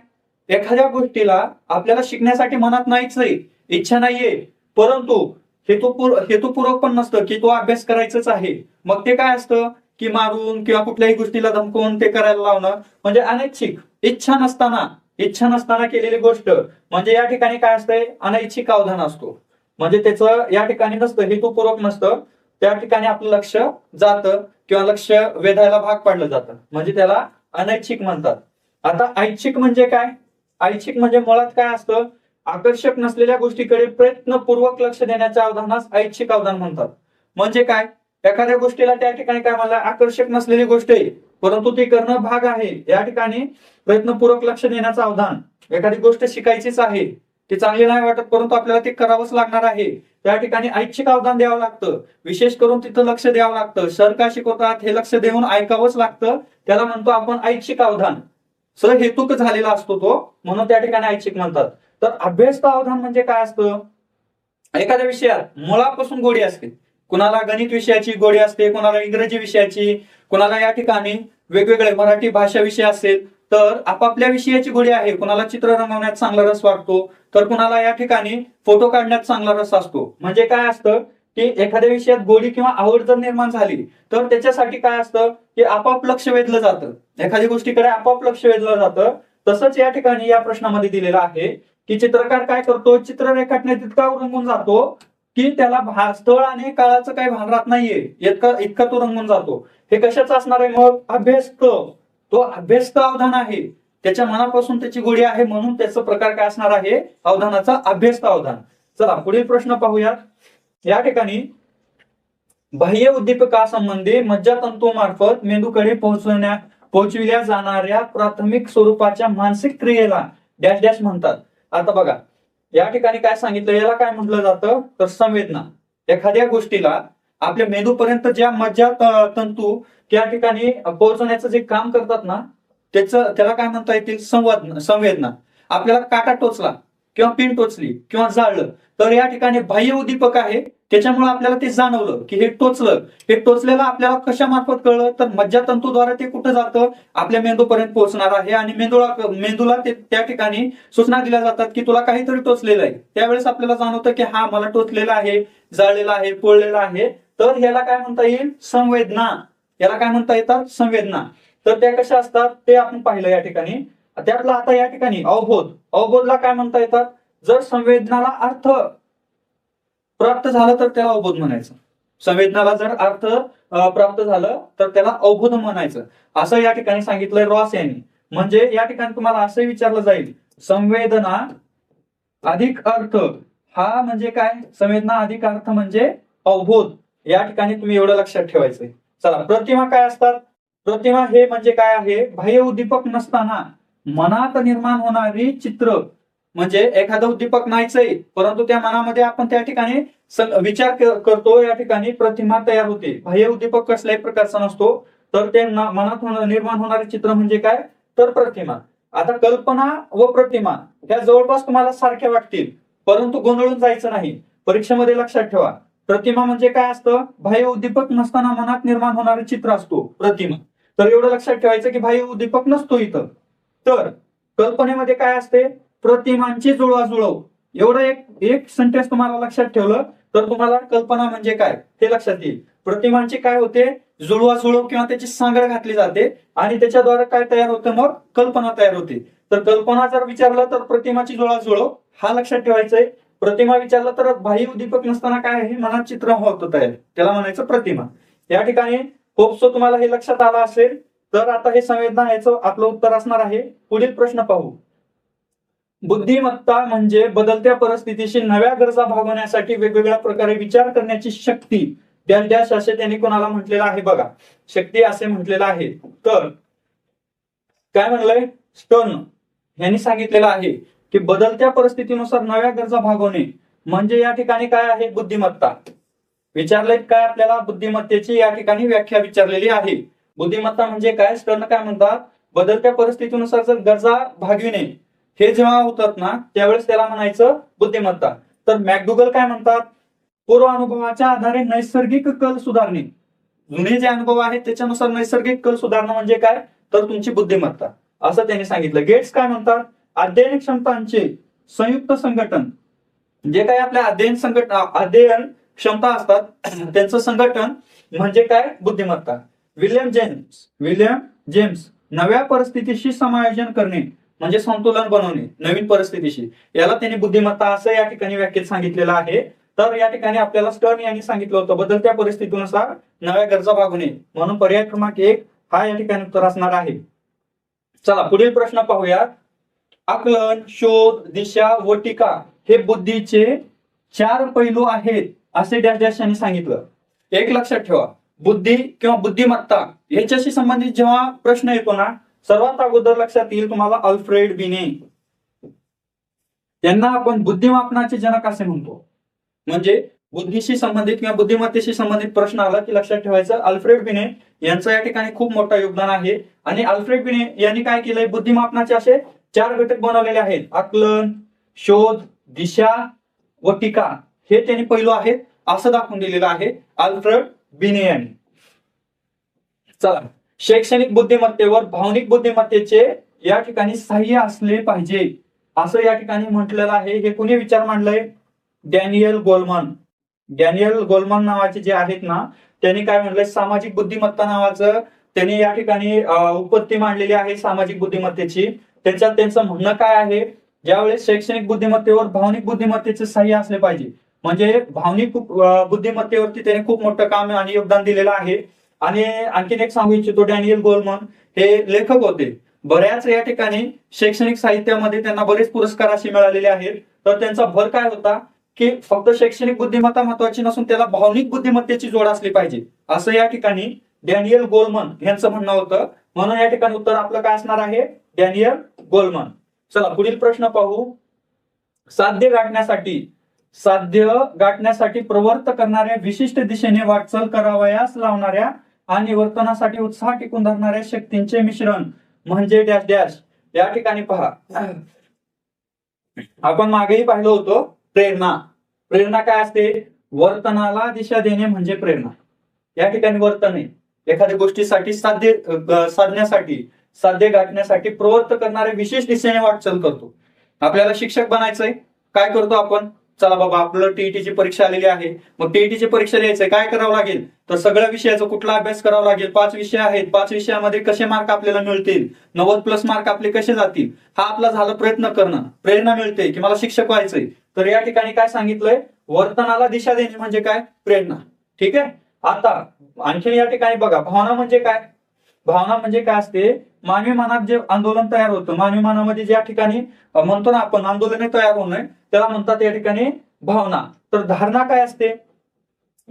एखाद्या गोष्टीला आपल्याला शिकण्यासाठी मनात नाहीच आहे, इच्छा नाहीये, परंतु हेतुपूर्वक पण नसतं की तो अभ्यास करायचाच आहे. मग ते काय असतं की मारून किंवा कुठल्याही गोष्टीला धमकवून ते करायला लावणं, म्हणजे अनैच्छिक. इच्छा नसताना केलेली गोष्ट म्हणजे या ठिकाणी काय असतंय? अनैच्छिक अवधान असतो. म्हणजे त्याचं या ठिकाणी नसतं, हेतुपूर्वक नसतं. त्या ठिकाणी आपलं लक्ष जातं किंवा लक्ष वेधायला भाग पाडलं जातं, म्हणजे त्याला अनैच्छिक म्हणतात. आता ऐच्छिक म्हणजे काय? ऐच्छिक म्हणजे मुळात काय असतं? आकर्षक नसलेल्या गोष्टीकडे प्रयत्नपूर्वक लक्ष देण्याच्या अवधानास ऐच्छिक अवधान म्हणतात. म्हणजे काय? एखाद्या गोष्टीला त्या ठिकाणी काय म्हणलं? आकर्षक नसलेली गोष्ट आहे, परंतु ती करणं भाग आहे. या ठिकाणी प्रयत्नपूर्वक लक्ष देण्याचं अवधान. एखादी गोष्ट शिकायचीच आहे, ती चांगली नाही वाटत, परंतु आपल्याला ते करावंच लागणार आहे. त्या ठिकाणी ऐच्छिक अवधान द्यावं लागतं. विशेष करून तिथं लक्ष द्यावं लागतं. सर का शिकवतात हे लक्ष देऊन ऐकावंच लागतं. त्याला म्हणतो आपण ऐच्छिक अवधान. सर हेतुक झालेला असतो तो, म्हणून त्या ठिकाणी ऐच्छिक म्हणतात. तर अभ्यस्त अवधान म्हणजे काय असतं? एखाद्या विषयात मुळापासून गोडी असते. कुणाला गणित विषयाची गोडी असते, कुणाला इंग्रजी विषयाची, कुणाला या ठिकाणी वेगवेगळे मराठी भाषा विषय असेल तर आपापल्या विषयाची गोडी आहे. कुणाला चित्र रंगवण्यात चांगला रस वाटतो, तर कुणाला या ठिकाणी फोटो काढण्यात चांगला रस असतो. म्हणजे काय असतं की एखाद्या विषयात गोडी किंवा आवड जर निर्माण झाली तर त्याच्यासाठी काय असतं की आपाप लक्ष वेधलं जातं. एखाद्या गोष्टीकडे आपाप लक्ष वेधलं जातं. तसंच या ठिकाणी या प्रश्नामध्ये दिलेलं आहे की चित्रकार काय करतो? चित्र रेखाटण्यात इतका रंगून जातो की त्याला स्थळ आणि काळाचं काही भान राहत नाहीये, इतका तो रंगून जातो. हे कशाचं असणार आहे मग? अभ्यस्त. तो अभ्यस्त अवधान आहे. त्याच्या मनापासून त्याची गोडी आहे, म्हणून त्याचा प्रकार काय असणार आहे? अवधानाचा अभ्यस्त अवधान. चला, पुढील प्रश्न पाहूयात. या ठिकाणी बाह्य उद्दीपकासंबंधी मज्जातंतूमार्फत मेंदूकडे पोहोचविल्या जाणाऱ्या प्राथमिक स्वरूपाच्या मानसिक क्रियेला डॅश डॅश म्हणतात. आता बघा, या ठिकाणी काय सांगितलं? याला काय म्हटलं जातं तर संवेदना. एखाद्या गोष्टीला आपल्या मेंदूपर्यंत ज्या मज्जातंतू त्या ठिकाणी पोहोचवण्याचं जे काम करतात ना, त्याला काय म्हणता येतील? संवेदना. आपल्याला काटा टोचला किंवा पिन टोचली किंवा जाळलं तर या ठिकाणी बाह्य उद्दीपक आहे, त्याच्यामुळे आपल्याला ते जाणवलं की हे टोचलं. हे टोचलेलं आपल्याला कशामार्फत कळलं तर मज्जातंतूद्वारे ते कुठं जातं? आपल्या मेंदूपर्यंत पोहोचणार आहे आणि मेंदूला त्या ठिकाणी सूचना दिल्या जातात की तुला काहीतरी टोचलेलं आहे. त्यावेळेस आपल्याला जाणवतं की हा मला टोचलेलं आहे, जाळलेलं आहे, पोळलेलं आहे. तर ह्याला काय म्हणता येईल? संवेदना. याला काय म्हणता येतात? संवेदना. तर त्या कशा असतात ते आपण पाहिलं या ठिकाणी. त्यातला आता या ठिकाणी अवबोधला काय म्हणता येतात? जर संवेदनाला अर्थ प्राप्त झाला तर त्याला अवबोध म्हणायचं. संवेदनाला जर अर्थ प्राप्त झालं तर त्याला अवबोध म्हणायचं, असं या ठिकाणी सांगितलंय रॉस यांनी. म्हणजे या ठिकाणी तुम्हाला असं विचारलं जाईल, संवेदना अधिक अर्थ हा म्हणजे काय? संवेदना अधिक अर्थ म्हणजे अवबोध. या ठिकाणी तुम्ही एवढं लक्षात ठेवायचंय. चला, प्रतिमा काय असतात? प्रतिमा हे म्हणजे काय आहे? बाह्य उद्दीपक नसताना मनात निर्माण होणारी चित्र. म्हणजे एखादं उद्दीपक नाहीच आहे, परंतु त्या मनामध्ये आपण त्या ठिकाणी विचार करतो, या ठिकाणी प्रतिमा तयार होते. बाह्य उद्दीपक कसल्याही प्रकारचा नसतो, तर ते मनात निर्माण होणारे चित्र म्हणजे काय? तर प्रतिमा. आता कल्पना व प्रतिमा ह्या जवळपास तुम्हाला सारख्या वाटतील, परंतु गोंधळून जायचं नाही. परीक्षेमध्ये लक्षात ठेवा, प्रतिमा म्हणजे काय असतं? बाह्य उद्दीपक नसताना मनात निर्माण होणारे चित्र असतो प्रतिमा. तर एवढं लक्षात ठेवायचं की बाह्य उद्दीपक नसतो इथं. तर कल्पनेमध्ये काय असते? प्रतिमांची जुळवाजुळव. एवढं एक सेंटेन्स तुम्हाला लक्षात ठेवलं तर तुम्हाला कल्पना म्हणजे काय हे लक्षात येईल. प्रतिमांची काय होते? जुळवाजुळव किंवा त्याची सांगड घातली जाते आणि त्याच्याद्वारे काय तयार होतं? मग कल्पना तयार होते. तर कल्पना जर विचारलं तर प्रतिमाची जुळवाजुळव हा लक्षात ठेवायचंय. प्रतिमा विचारलं तर बाह्य उद्दीपक नसताना काय आहे? मनात चित्र होतं तयार, त्याला म्हणायचं प्रतिमा. या ठिकाणी होपसो तुम्हाला हे लक्षात आलं असेल. तर आता हे संवेदना याचं आपलं उत्तर असणार आहे. पुढील प्रश्न पाहू. बुद्धिमत्ता म्हणजे बदलत्या परिस्थितीशी नव्या गरजा भागवण्यासाठी वेगवेगळ्या प्रकारे विचार करण्याची शक्ती. डॅश डॅश असे त्यांनी कोणाला म्हटलेलं आहे? बघा, शक्ती असे म्हटलेलं आहे. तर काय म्हणलंय? स्टर्न यांनी सांगितलेलं आहे की बदलत्या परिस्थितीनुसार नव्या गरजा भागवणे म्हणजे या ठिकाणी काय आहे? बुद्धिमत्ता. विचारले काय आपल्याला? बुद्धिमत्तेची या ठिकाणी व्याख्या विचारलेली आहे. बुद्धिमत्ता म्हणजे काय? स्टर्न काय म्हणतात? बदलत्या परिस्थितीनुसार जर गरजा भागविणे हे जेव्हा होतात ना, त्यावेळेस त्याला म्हणायचं बुद्धिमत्ता. तर मॅकडुगल काय म्हणतात? पूर्व अनुभवाच्या आधारे नैसर्गिक कल सुधारणे. जुने जे अनुभव आहेत त्याच्यानुसार नैसर्गिक कल सुधारणं म्हणजे काय? तर तुमची बुद्धिमत्ता, असं त्यांनी सांगितलं. गेट्स काय म्हणतात? अध्ययन क्षमतांचे संयुक्त संघटन. जे काय आपल्या अध्ययन क्षमता असतात त्यांचं संघटन म्हणजे काय? बुद्धिमत्ता. विल्यम जेम्स नव्या परिस्थितीशी समायोजन करणे म्हणजे संतुलन बनवणे नवीन परिस्थितीशी, याला त्यांनी बुद्धिमत्ता असं या ठिकाणी व्याख्येत सांगितलेलं आहे. तर या ठिकाणी आपल्याला स्टर्न यांनी सांगितलं होतं बदलत्या परिस्थितीनुसार नव्या गरजा भागवणे, म्हणून पर्याय क्रमांक 1 हा या ठिकाणी उत्तर असणार आहे. चला, पुढील प्रश्न पाहूया. आकलन, शोध, दिशा व टीका हे बुद्धीचे 4 पैलू आहेत असे डॅश डॅश यांनी सांगितलं. एक लक्षात ठेवा, बुद्धी किंवा बुद्धिमत्ता याच्याशी संबंधित जेव्हा प्रश्न येतो ना, सर्वात अगोदर लक्षात येईल तुम्हाला अल्फ्रेड बिने. त्यांना आपण बुद्धिमापनाचे जनक असे म्हणतो. म्हणजे बुद्धीशी संबंधित किंवा बुद्धिमत्तेशी संबंधित प्रश्न आला की लक्षात ठेवायचं अल्फ्रेड बिने यांचं या ठिकाणी खूप मोठं योगदान आहे. आणि अल्फ्रेड बिने यांनी काय केलंय? बुद्धिमापनाचे असे 4 घटक बनवलेले आहेत. आकलन, शोध, दिशा व टीका हे त्यांनी पैलू आहेत असं दाखवून दिलेलं आहे अल्फ्रेड बिने यांनी. चला, शैक्षणिक बुद्धिमत्तेवर भावनिक बुद्धिमत्तेचे या ठिकाणी सहाय्य असले पाहिजे असं या ठिकाणी म्हटलेलं आहे. हे कुणी विचार मांडलंय? Daniel Goleman. डॅनियल गोलमन नावाचे जे आहेत ना, त्यांनी काय म्हणलंय? सामाजिक बुद्धिमत्ता नावाचं त्यांनी या ठिकाणी उत्पत्ती मांडलेली आहे सामाजिक बुद्धिमत्तेची. त्याच्यात त्यांचं म्हणणं काय आहे? ज्यावेळेस शैक्षणिक बुद्धिमत्तेवर भावनिक बुद्धिमत्तेचे सहाय्य असले पाहिजे, म्हणजे भावनिक बुद्धिमत्तेवरती त्याने खूप मोठं काम आणि योगदान दिलेलं आहे. आणि आणखीन एक सांगू इच्छितो, डॅनियल गोलमन हे लेखक होते. बऱ्याच या ठिकाणी शैक्षणिक साहित्यामध्ये त्यांना बरेच पुरस्कार असे मिळालेले आहेत. तर त्यांचा भर काय होता की फक्त शैक्षणिक बुद्धिमत्ता महत्वाची नसून त्याला भावनिक बुद्धिमत्तेची जोड असली पाहिजे असं या ठिकाणी डॅनियल गोलमन यांचं म्हणणं होतं. म्हणून या ठिकाणी उत्तर आपलं काय असणार आहे? Daniel Goleman. चला, पुढील प्रश्न पाहू. साध्य गाठण्यासाठी प्रवृत्त करणाऱ्या, विशिष्ट दिशेने वाटचाल करावयास लावणाऱ्या आणि वर्तनासाठी उत्साह टिकून धरणाऱ्या शक्तींचे मिश्रण म्हणजे डॅश डॅश. या ठिकाणी पहा, आपण मागेही पाहिलं होतं प्रेरणा. प्रेरणा काय असते? वर्तनाला दिशा देणे म्हणजे प्रेरणा. या ठिकाणी वर्तन आहे एखाद्या गोष्टीसाठी साध्य गाठण्यासाठी प्रवृत्त करणारे विशेष दिशेने वाटचाल करतो. आपल्याला शिक्षक बनायचंय, काय करतो आपण? चला बाबा, आपलं टीईटीची परीक्षा आलेली आहे, मग टीईटीची परीक्षा द्यायचंय, काय करावं लागेल? तर सगळ्या विषयाचा कुठला अभ्यास करावा लागेल? 5 विषय आहेत, 5 विषयामध्ये कसे मार्क आपल्याला मिळतील, 90+ मार्क आपले कसे जातील, हा आपला झाला प्रयत्न करणं. प्रेरणा मिळते की मला शिक्षक व्हायचंय. तर या ठिकाणी काय सांगितलंय? वर्तनाला दिशा देणे म्हणजे काय? प्रेरणा. ठीक आहे. आता आणखी या ठिकाणी बघा, भावना म्हणजे काय? भावना म्हणजे काय असते? मानवी मनात जे आंदोलन तयार होतं, मानवी मनामध्ये ज्या ठिकाणी म्हणतो ना आपण आंदोलने तयार होणं, त्याला म्हणतात या ठिकाणी भावना. तर धारणा काय असते?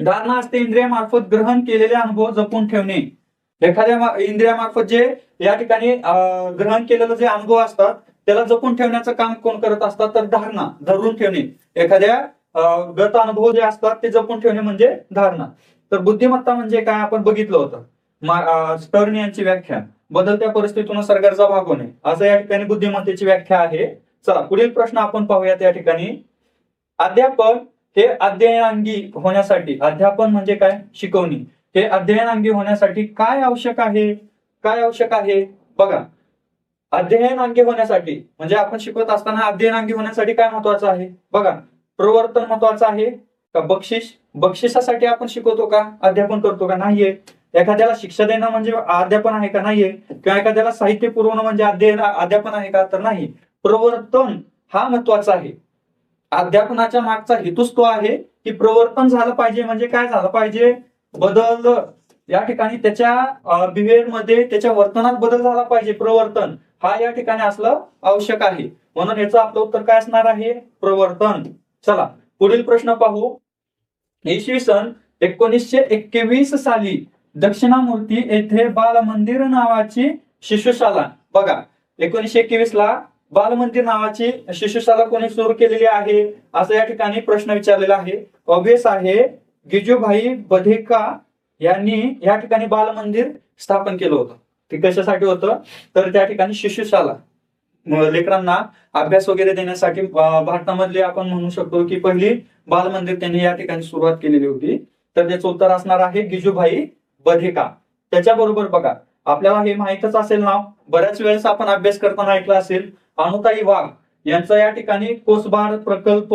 धारणा असते इंद्रियामार्फत ग्रहण केलेले अनुभव जपून ठेवणे. एखाद्या इंद्रियामार्फत जे या ठिकाणी ग्रहण केलेलं जे अनुभव असतात त्याला जपून ठेवण्याचं काम कोण करत असतात, तर धारणा, धरून ठेवणे. एखाद्या गत अनुभव जे असतात ते जपून ठेवणे म्हणजे धारणा. तर बुद्धिमत्ता म्हणजे काय आपण बघितलं होतं. स्टर्न यांची व्याख्या, बदलत्या परिस्थितीतून सर्गाचा भाग होणे, असं या ठिकाणी बुद्धिमत्तेची व्याख्या आहे. चला पुढील प्रश्न आपण पाहूयात या ठिकाणी. अध्यापन हे अध्ययनांगी होण्यासाठी, अध्यापन म्हणजे काय, शिकवणी, हे अध्ययनांगी होण्यासाठी काय आवश्यक आहे, काय आवश्यक आहे बघा. अध्ययनांगी होण्यासाठी म्हणजे आपण शिकवत असताना अध्ययनांगी होण्यासाठी काय महत्वाचं आहे बघा. प्रवर्तन महत्वाचं आहे का, बक्षिसासाठी आपण शिकवतो का, अध्यापन करतो का, नाहीये. एखाद्याला शिक्षा देणं म्हणजे अध्यापन आहे का, नाहीये. किंवा एखाद्याला साहित्य पुरवणं म्हणजे अध्यापन आहे का, तर नाही. प्रवर्तन हा महत्वाचा आहे. अध्यापनाच्या मागचा हेतूच तो आहे की प्रवर्तन झालं पाहिजे. म्हणजे काय झालं पाहिजे, बदल या ठिकाणी त्याच्या बिहेवियर मध्ये, त्याच्या वर्तनात बदल झाला पाहिजे. प्रवर्तन हा या ठिकाणी असलं आवश्यक आहे. म्हणून याचं आपलं उत्तर काय असणार आहे, प्रवर्तन. चला पुढील प्रश्न पाहू. इसवी सन 1921 साली दक्षिणामूर्ती येथे बालमंदिर नावाची शिशुशाला, बघा 1921 ला बालमंदिर नावाची शिशुशाला कोणी सुरू केलेली आहे, असं या ठिकाणी प्रश्न विचारलेला आहे. ऑब्वियस आहे, गिजूभाई बधेका यांनी या ठिकाणी बालमंदिर स्थापन केलं होतं. ते कशासाठी होतं, तर त्या ठिकाणी शिशुशाला, लेकरांना अभ्यास वगैरे देण्यासाठी भारतामधले आपण म्हणू शकतो की पहिली बालमंदिर त्यांनी या ठिकाणी सुरुवात केलेली होती. तर त्याचं उत्तर असणार आहे गिजूभाई बधेका. त्याच्याबरोबर बघा, आपल्याला हे माहितच असेल नाव, बऱ्याच वेळेस आपण अभ्यास करताना ऐकलं असेल, अनुताई वाघ यांचा या ठिकाणी कोसबार प्रकल्प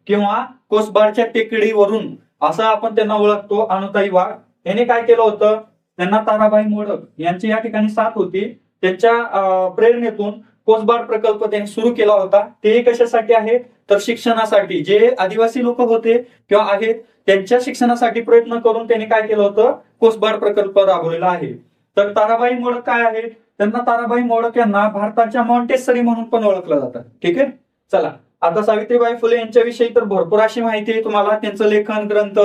किंवा कोसबारच्या टेकडीवरून असं आपण त्यांना ओळखतो. अनुताई वाघ यांनी काय केलं होतं, त्यांना ताराबाई मोडक यांची या ठिकाणी साथ होती. त्यांच्या प्रेरणेतून कोसबार प्रकल्प त्यांनी सुरू केला होता. ते कशासाठी आहे, तर शिक्षणासाठी. जे आदिवासी लोक होते किंवा आहेत त्यांच्या शिक्षणासाठी प्रयत्न करून त्यांनी काय केलं होतं, कोसबार प्रकल्प राबवलेला आहे. तर ताराबाई मोडक काय आहे, त्यांना ताराबाई मोडक यांना भारताच्या मॉन्टेसरी म्हणून पण ओळखलं जातं. ठीक आहे. चला आता सावित्रीबाई फुले यांच्याविषयी तर भरपूर अशी माहिती आहे तुम्हाला. त्यांचं लेखन ग्रंथ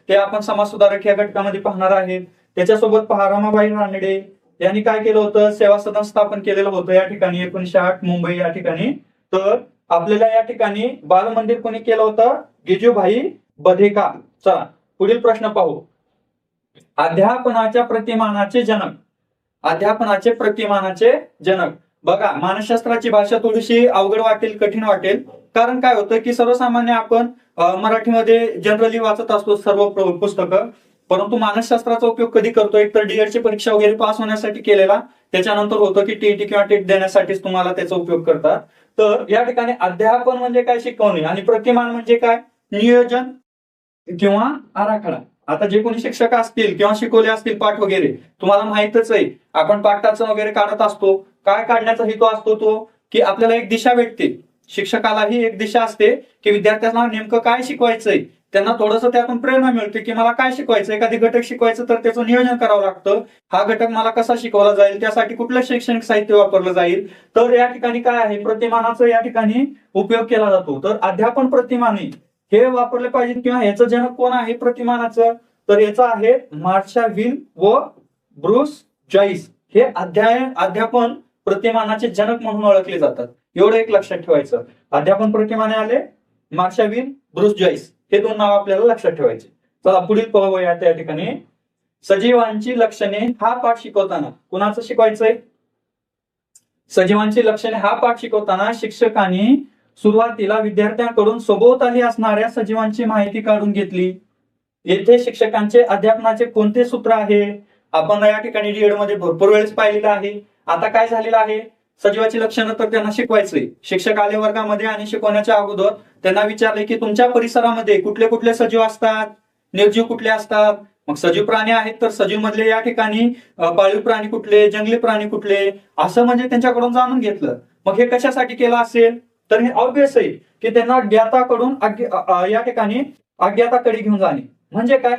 ते आपण समाज सुधारक या घटकामध्ये पाहणार आहेत. त्याच्यासोबत पहा, रमाबाई रानडे यांनी काय केलं होतं, सेवा सदन स्थापन केलेलं होतं या ठिकाणी 1908 मुंबई या ठिकाणी. तर आपल्याला या ठिकाणी बालमंदिर कोणी केलं होतं, गिजूभाई बधेका. चला पुढील प्रश्न पाहू. अध्यापनाच्या प्रतिमानाचे जनक, अध्यापनाचे प्रतिमानाचे जनक. बघा मानसशास्त्राची भाषा थोडीशी अवघड वाटेल, कठीण वाटेल. कारण काय होतं की सर्वसामान्य आपण मराठीमध्ये जनरली वाचत असतो सर्व पुस्तकं, परंतु मानसशास्त्राचा उपयोग कधी करतो, एक तर डीएड ची परीक्षा वगैरे पास होण्यासाठी केलेला, त्याच्यानंतर होतं की टीईटी किंवा टेट देण्यासाठीच तुम्हाला त्याचा उपयोग करतात. तर या ठिकाणी अध्यापन म्हणजे काय, शिकवणे, आणि प्रतिमान म्हणजे काय, नियोजन किंवा आराखडा. आता जे कोणी शिक्षक असतील किंवा शिकवले असतील पाठ वगैरे, तुम्हाला माहितच आहे आपण पाठाचं वगैरे काढत असतो. काय काढण्याचा हेतू असतो तो की आपल्याला एक दिशा भेटते. शिक्षकालाही एक दिशा असते की विद्यार्थ्यांना नेमकं काय शिकवायचंय, त्यांना थोडंसं त्यातून प्रेरणा मिळते की मला काय शिकवायचं. एखादी घटक शिकवायचं तर त्याचं नियोजन करावं लागतं. हा घटक मला कसा शिकवला जाईल, त्यासाठी कुठलं शैक्षणिक साहित्य वापरलं जाईल. तर या ठिकाणी काय आहे, प्रतिमानाचा या ठिकाणी उपयोग केला जातो. तर अध्यापन प्रतिमाने हे वापरले पाहिजे. किंवा याचं जनक कोण आहे प्रतिमानाचं, तर याचं आहे मार्शाव्हिल व ब्रूस जॉईस. हे अध्यापन प्रतिमानाचे जनक म्हणून ओळखले जातात. एवढं एक लक्षात ठेवायचं. अध्यापन प्रतिमाने आले मार्शाव्हिल, ब्रूस जॉईस, हे दोन नाव आपल्याला लक्षात ठेवायचे. चला पुढील पाहूया. त्या ठिकाणी सजीवांची लक्षणे हा पाठ शिकवताना कुणाचं शिकवायचंय, सजीवांची लक्षणे हा पाठ शिकवताना शिक्षकांनी सुरुवातीला विद्यार्थ्यांकडून सभोवताली असणाऱ्या सजीवांची माहिती काढून घेतली. येथे शिक्षकांचे अध्यापनाचे कोणते सूत्र आहे, आपण या ठिकाणी डीएड मध्ये भरपूर वेळेस पाहिलेलं आहे. आता काय झालेलं आहे, सजीवाची लक्षणं तर त्यांना शिकवायचंय. शिक्षक आले वर्गामध्ये आणि शिकवण्याच्या अगोदर त्यांना विचारले की तुमच्या परिसरामध्ये कुठले कुठले सजीव असतात, निर्जीव कुठले असतात. मग सजीव प्राणी आहेत तर सजीव मधले या ठिकाणी पाळीव प्राणी कुठले, जंगली प्राणी कुठले, असं म्हणजे त्यांच्याकडून जाणून घेतलं. मग हे कशासाठी केलं असेल, तर हे ऑब्विस आहे की त्यांना ज्ञाताकडून या ठिकाणी अज्ञाताकडे घेऊन जाणे. म्हणजे काय,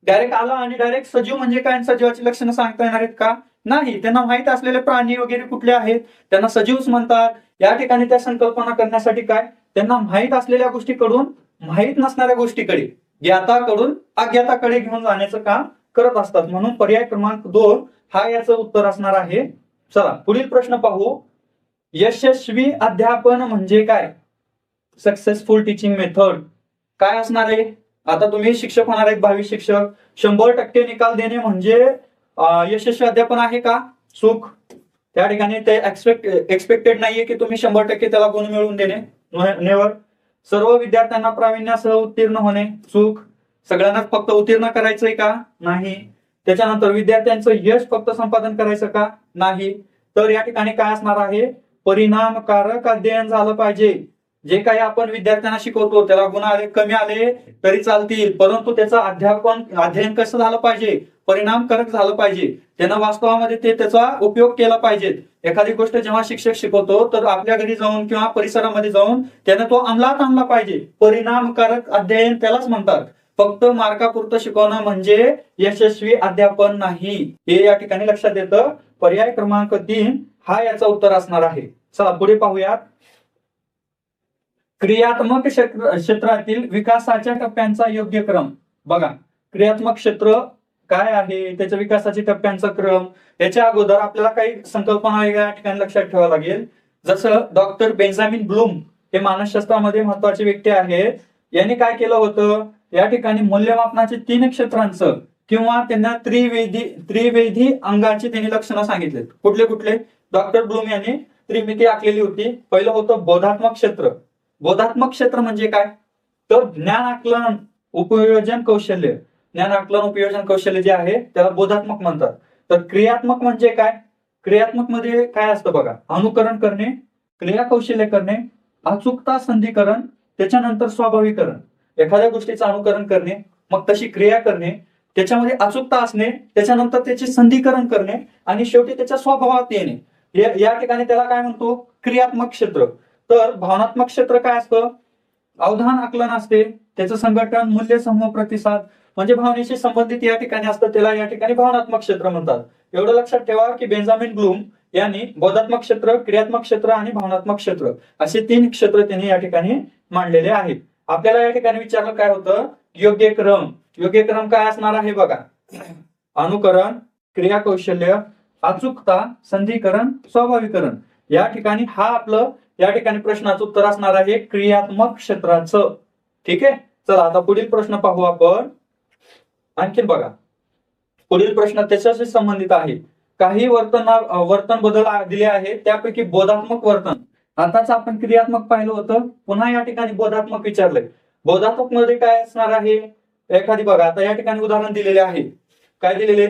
डायरेक्ट आला आणि डायरेक्ट सजीव म्हणजे काय, सजीवाची लक्षणं सांगता येणार आहेत का, नाही. त्यांना माहित असलेले प्राणी वगैरे कुठले आहेत त्यांना सजीवच म्हणतात. या ठिकाणी त्या संकल्पना करण्यासाठी काय, त्यांना माहित असलेल्या गोष्टीकडून माहित नसणाऱ्या गोष्टीकडे ज्ञाताकडून अज्ञाताकडे घेऊन जाण्याचं काम करत असतात. म्हणून पर्याय क्रमांक 2 हा याचं उत्तर असणार आहे. चला पुढील प्रश्न पाहू. यशस्वी अध्यापन म्हणजे काय? सक्सेसफुल टीचिंग मेथड काय असणार आहे? आता तुम्ही शिक्षक होणार आहेत, भावी शिक्षक. 100% निकाल देणे म्हणजे यशस्वी अध्यापन आहे का? चूक. त्या ठिकाणी ते एक्सपेक्टेड नाहीये की तुम्ही 100% त्याला गुण मिळवून देणे. नेवर. सर्व विद्यार्थ्यांना प्रावीण्यासह उत्तीर्ण होणे. चूक. सगळ्यांना फक्त उत्तीर्ण करायचंय का? नाही. त्याच्यानंतर विद्यार्थ्यांचं यश फक्त संपादन करायचं का? नाही. तर या ठिकाणी काय असणार आहे? परिणामकारक अध्ययन झालं पाहिजे. जे काही आपण विद्यार्थ्यांना शिकवतो त्याला गुण आले कमी आले तरी चालतील, परंतु त्याचं अध्ययन कसं झालं पाहिजे? परिणामकारक झालं पाहिजे. त्यानं वास्तवामध्ये ते त्याचा उपयोग केला पाहिजे. एखादी गोष्ट जेव्हा शिक्षक शिकवतो तर आपल्या घरी जाऊन किंवा परिसरामध्ये जाऊन त्यानं तो अंमलात आणला पाहिजे. परिणामकारक अध्ययन त्यालाच म्हणतात. फक्त मार्कापुरतं शिकवणं म्हणजे यशस्वी अध्यापन नाही, हे या ठिकाणी लक्षात येतं. पर्याय क्रमांक 3 हा याचा उत्तर असणार आहे. चला पुढे पाहूयात. क्रियात्मक क्षेत्रातील विकासाच्या टप्प्यांचा योग्य क्रम. बघा, क्रियात्मक क्षेत्र काय आहे, त्याच्या विकासाच्या टप्प्यांचा क्रम. याच्या अगोदर आपल्याला काही संकल्पना या ठिकाणी लक्षात ठेवावं लागेल. जसं डॉक्टर बेंजामिन ब्लूम हे मानसशास्त्रामध्ये महत्वाचे व्यक्ती आहेत. यांनी काय केलं होतं? या ठिकाणी मूल्यमापनाचे 3 क्षेत्रांचं किंवा त्यांना त्रिवेदी अंगाची त्यांनी लक्षणं सांगितले. कुठले कुठले? डॉक्टर ब्लूम यांनी त्रिमिती आखलेली होती. पहिलं होतं बोधात्मक क्षेत्र. बोधात्मक क्षेत्र म्हणजे काय? तर ज्ञान आकलन उपयोजन कौशल्य. ज्ञान आकलन उपयोजन कौशल्य जे आहे त्याला बोधात्मक म्हणतात. तर क्रियात्मक म्हणजे काय? क्रियात्मक मध्ये काय असतं बघा? अनुकरण करणे, क्रिया कौशल्य करणे, अचूकता संधीकरण, त्याच्यानंतर स्वाभाविकरण. एखाद्या गोष्टीचं अनुकरण करणे, मग तशी क्रिया करणे, त्याच्यामध्ये अचूकता असणे, त्याच्यानंतर त्याचे संधीकरण करणे आणि शेवटी त्याच्या स्वभावात येणे. या ठिकाणी त्याला काय म्हणतो? क्रियात्मक क्षेत्र. तर भावनात्मक क्षेत्र काय असतं? अवधान आकलन असते, त्याचं संघटन, मूल्य, समूह, प्रतिसाद म्हणजे भावनेशी संबंधित या ठिकाणी असतं. त्याला या ठिकाणी भावनात्मक क्षेत्र म्हणतात. एवढं लक्षात ठेवा की बेंजामिन ब्लूम यांनी बोधात्मक क्षेत्र, क्रियात्मक क्षेत्र आणि भावनात्मक क्षेत्र असे 3 क्षेत्र त्यांनी या ठिकाणी मांडलेले आहेत. आपल्याला या ठिकाणी विचारलं काय होतं? योग्य क्रम. योग्य क्रम काय असणार आहे बघा? अनुकरण, क्रिया कौशल्य, अचूकता, संधीकरण, स्वाभाविकरण. या ठिकाणी हा आपलं या ठिकाणी प्रश्नाचं उत्तर असणार आहे क्रियात्मक क्षेत्राचं. ठीक आहे. चला आता पुढील प्रश्न पाहू आपण. आणखीन बघा, पुढील प्रश्न त्याच्याशी संबंधित आहे. काही वर्तन बदल दिले आहेत, त्यापैकी बोधात्मक वर्तन. आताच आपण क्रियात्मक पाहिलं होतं, पुन्हा या ठिकाणी बोधात्मक विचारलंय. बोधात्मक मध्ये काय असणार आहे? एखादी बघा, आता या ठिकाणी उदाहरण दिलेले आहे. काय दिलेले?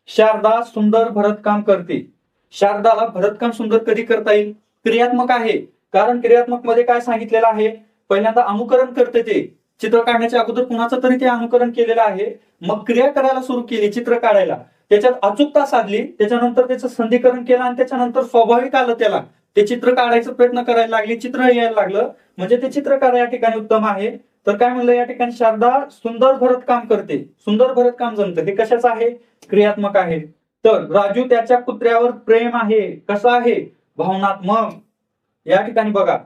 शारदा सुंदर भरतकाम करते. शारदाला भरतकाम सुंदर कधी करता येईल? क्रियात्मक आहे. कारण क्रियात्मक मध्ये काय सांगितलेलं आहे? पहिल्यांदा अनुकरण करते. ते चित्र काढण्याच्या अगोदर कुणाचं तरी ते अनुकरण केलेलं आहे. मग क्रिया करायला सुरू केली, चित्र काढायला. त्याच्यात अचूकता साधली, त्याच्यानंतर त्याचं संधीकरण केलं आणि त्याच्यानंतर स्वाभाविक आलं त्याला. ते चित्र काढायचा प्रयत्न करायला लागली, चित्र यायला लागलं, म्हणजे ते चित्रकार या ठिकाणी उत्तम आहे. तर काय म्हणलं या ठिकाणी? शारदा सुंदर भरतकाम करते. सुंदर भरतकाम जमतं. हे कशाचं आहे? क्रियात्मक आहे. तर राजू त्याच्या कुत्र्यावर प्रेम आहे. कसं आहे? भावनात्मक. या ठिकाणी बघा,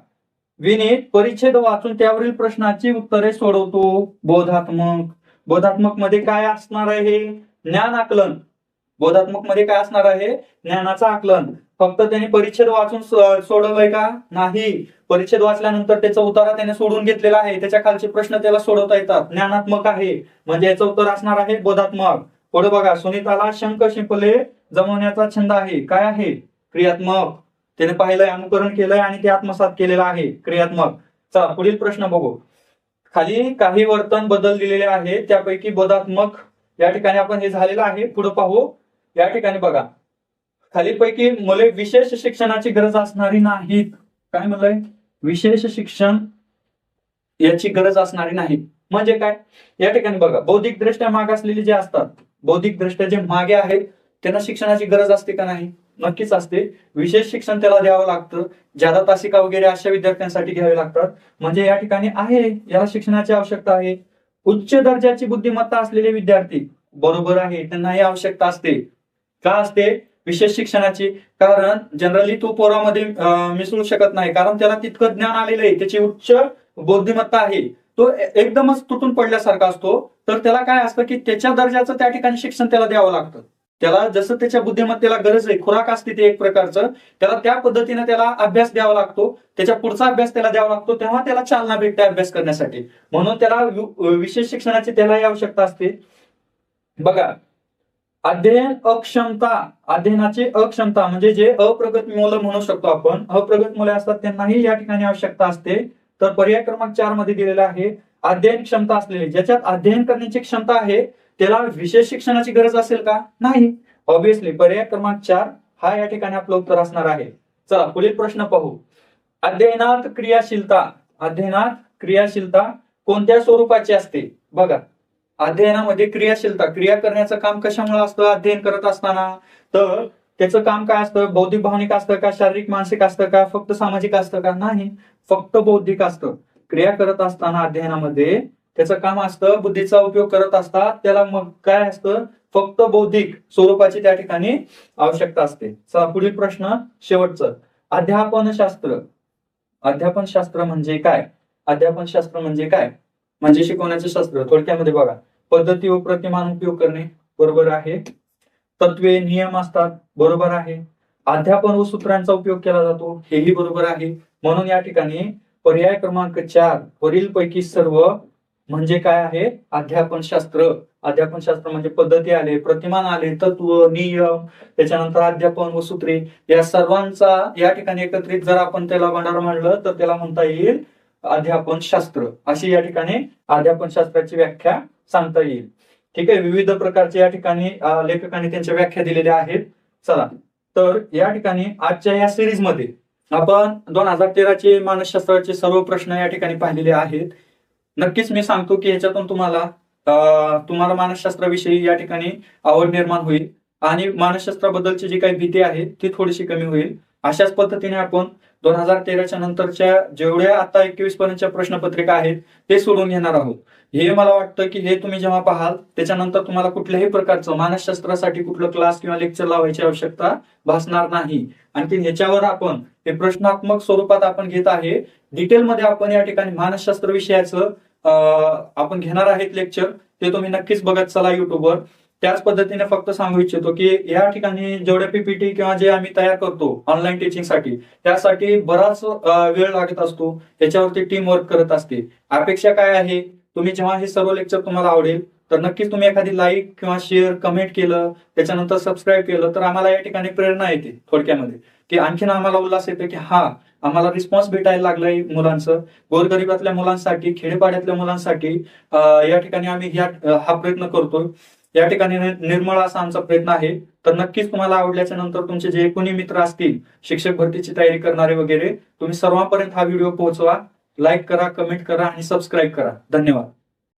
विनीत परिच्छेद वाचून त्यावरील प्रश्नाची उत्तरे सोडवतो. बोधात्मक. बोधात्मक मध्ये काय असणार आहे? ज्ञान आकलन. बोधात्मक मध्ये काय असणार आहे? ज्ञानाचं आकलन. फक्त त्याने परिच्छेद वाचून सोडवलंय का? नाही. परिच्छेद वाचल्यानंतर त्याचा उतारा त्याने सोडून घेतलेला आहे. त्याच्या खालचे प्रश्न त्याला सोडवता येतात. ज्ञानात्मक आहे. म्हणजे याचं उत्तर असणार आहे बोधात्मक. पुढे बघा, सुनीताला शंख शिंपले जमवण्याचा छंद आहे. काय आहे? क्रियात्मक. त्याने पाहिलंय, अनुकरण केलंय आणि ते आत्मसात केलेलं आहे. क्रियात्मक. चला पुढील प्रश्न बघू. खाली काही वर्तन बदल दिलेले आहे, त्यापैकी बोधात्मक या ठिकाणी आपण हे झालेलं आहे. पुढे पाहू. या ठिकाणी बघा, खालीलपैकी मुले विशेष शिक्षणाची गरज असणारी नाहीत. काय म्हणलंय? विशेष शिक्षण याची गरज असणारी नाही. म्हणजे काय? या ठिकाणी बघा, बौद्धिक दृष्ट्या मागासलेले जे असतात, बौद्धिक दृष्ट्या जे मागे आहेत, त्यांना शिक्षणाची गरज असते का? नाही. नक्कीच असते. विशेष शिक्षण त्याला द्यावं लागतं. ज्यादा तासिका वगैरे अशा विद्यार्थ्यांसाठी घ्यावे लागतात. म्हणजे या ठिकाणी आहे, याला शिक्षणाची आवश्यकता आहे. उच्च दर्जाची बुद्धिमत्ता असलेले विद्यार्थी, बरोबर आहे, त्यांना ही आवश्यकता असते. का असते? विशेष शिक्षणाची. कारण जनरली तो पोरामध्ये मिसळू शकत नाही, कारण त्याला तितकं ज्ञान आलेलं आहे, त्याची उच्च बुद्धिमत्ता आहे. तो एकदमच तुटून पडल्यासारखा असतो, तर त्याला काय असतं की त्याच्या दर्जाचं त्या ठिकाणी शिक्षण त्याला द्यावं लागतं. त्याला जसं त्याच्या बुद्धिमत्तेला गरज आहे, खुराक असते ते एक प्रकारचं, त्याला त्या पद्धतीने त्याला अभ्यास द्यावा लागतो, त्याच्या पुढचा अभ्यास त्याला द्यावा लागतो, तेव्हा त्याला चालना भेटते अभ्यास करण्यासाठी. म्हणून त्याला विशेष शिक्षणाची त्यालाही आवश्यकता असते. बघा, अध्ययन अक्षमता, अध्ययनाची अक्षमता म्हणजे जे अप्रगत मुलं म्हणू शकतो आपण, अप्रगत मुले असतात त्यांनाही या ठिकाणी आवश्यकता असते. तर पर्याय क्रमांक 4 मध्ये दिलेला आहे अध्ययन क्षमता असलेली, ज्याच्यात अध्ययन करण्याची क्षमता आहे त्याला विशेष शिक्षणाची गरज असेल का? नाही. ऑब्विसली पर्याय क्रमांक 4 हा या ठिकाणी आपलं उत्तर असणार आहे. चला पुढील प्रश्न पाहू. अध्ययनात क्रियाशीलता, अध्ययनात क्रियाशीलता कोणत्या स्वरूपाची असते? बघा, अध्ययनामध्ये क्रियाशीलता, क्रिया करण्याचं काम कशामुळे असतं अध्ययन करत असताना? तर त्याचं काम काय असतं? बौद्धिक भावनिक असतं का, शारीरिक मानसिक असतं का, फक्त सामाजिक असतं का? नाही, फक्त बौद्धिक असतं. क्रिया करत असताना अध्ययनामध्ये त्याचं काम असतं बुद्धीचा उपयोग करत असतात, त्याला मग काय असतं? फक्त बौद्धिक स्वरूपाची त्या ठिकाणी आवश्यकता असते. चला पुढील प्रश्न शेवटचं. अध्यापन शास्त्र, अध्यापन शास्त्र म्हणजे काय? अध्यापन शास्त्र म्हणजे काय? म्हणजे शिकवण्याचे शास्त्र. थोडक्यामध्ये बघा, पद्धती व प्रतिमान उपयोग करणे, बरोबर आहे. तत्वे नियम असतात, बरोबर आहे. अध्यापन व सूत्रांचा उपयोग केला जातो, हेही बरोबर आहे. म्हणून या ठिकाणी पर्याय क्रमांक 4 वरील पैकी सर्व म्हणजे काय आहे? अध्यापन शास्त्र. अध्यापन शास्त्र म्हणजे पद्धती आले, प्रतिमान आले, तत्व, नियम, त्याच्यानंतर अध्यापन व सूत्रे, या सर्वांचा या ठिकाणी एकत्रित जर आपण त्याला भंडार मांडलं तर त्याला म्हणता येईल अध्यापन शास्त्र. अशी या ठिकाणी अध्यापन शास्त्राची व्याख्या सांगता येईल. ठीक आहे, विविध प्रकारचे या ठिकाणी लेखकांनी त्यांच्या व्याख्या दिलेल्या आहेत. चला, तर या ठिकाणी आजच्या या सिरीज मध्ये आपण 2013चे मानसशास्त्राचे सर्व प्रश्न या ठिकाणी पाहिलेले आहेत. नक्कीच मी सांगतो की याच्यातून तुम्हाला मानसशास्त्राविषयी या ठिकाणी आवड निर्माण होईल आणि मानसशास्त्राबद्दलची जी काही भीती आहे ती थोडीशी कमी होईल. अशाच पद्धतीने आपण 2013च्या नंतरच्या जेवढ्या आता 21 पर्यंतच्या प्रश्नपत्रिका आहेत ते सोडून घेणार आहोत. हे मला वाटतं की हे तुम्ही जेव्हा पाहाल त्याच्यानंतर तुम्हाला कुठल्याही प्रकारचं मानसशास्त्रासाठी कुठलं क्लास किंवा लेक्चर लावायची आवश्यकता भासणार नाही. आणखी ह्याच्यावर आपण हे प्रश्नात्मक स्वरूपात आपण घेत आहे. डिटेलमध्ये आपण या ठिकाणी मानसशास्त्र विषयाचं आपण घेणार आहेत लेक्चर, ते तुम्ही नक्कीच बघत चला युट्यूबवर. त्याच पद्धतीने फक्त सांगू इच्छितो की या ठिकाणी जेवढ्या पीपीटी किंवा जे आम्ही तयार करतो ऑनलाईन टीचिंगसाठी, त्यासाठी बराच वेळ लागत असतो, त्याच्यावरती टीम वर्क करत असते. अपेक्षा काय आहे? तुम्ही जेव्हा हे सर्व लेक्चर तुम्हाला आवडेल तर नक्कीच तुम्ही एखादी लाईक किंवा शेअर कमेंट केलं, त्याच्यानंतर सबस्क्राईब केलं तर आम्हाला या ठिकाणी प्रेरणा येते थोडक्यामध्ये, की आणखीन आम्हाला उल्हास येतो की हा आम्हाला रिस्पॉन्स भेटायला लागलाय मुलांचं, गोरगरिबातल्या मुलांसाठी, खेडेपाड्यातल्या मुलांसाठी या ठिकाणी आम्ही हा प्रयत्न करतोय. या ठिकाणी निर्मळ असा आमचा प्रयत्न आहे. तर नक्कीच तुम्हाला आवडल्याच्या नंतर तुमचे जे कोणी मित्र असतील शिक्षक भरतीची तयारी करणारे वगैरे, तुम्ही सर्वांपर्यंत हा व्हिडिओ पोहोचवा. लाईक करा, कमेंट करा आणि सबस्क्राईब करा. धन्यवाद.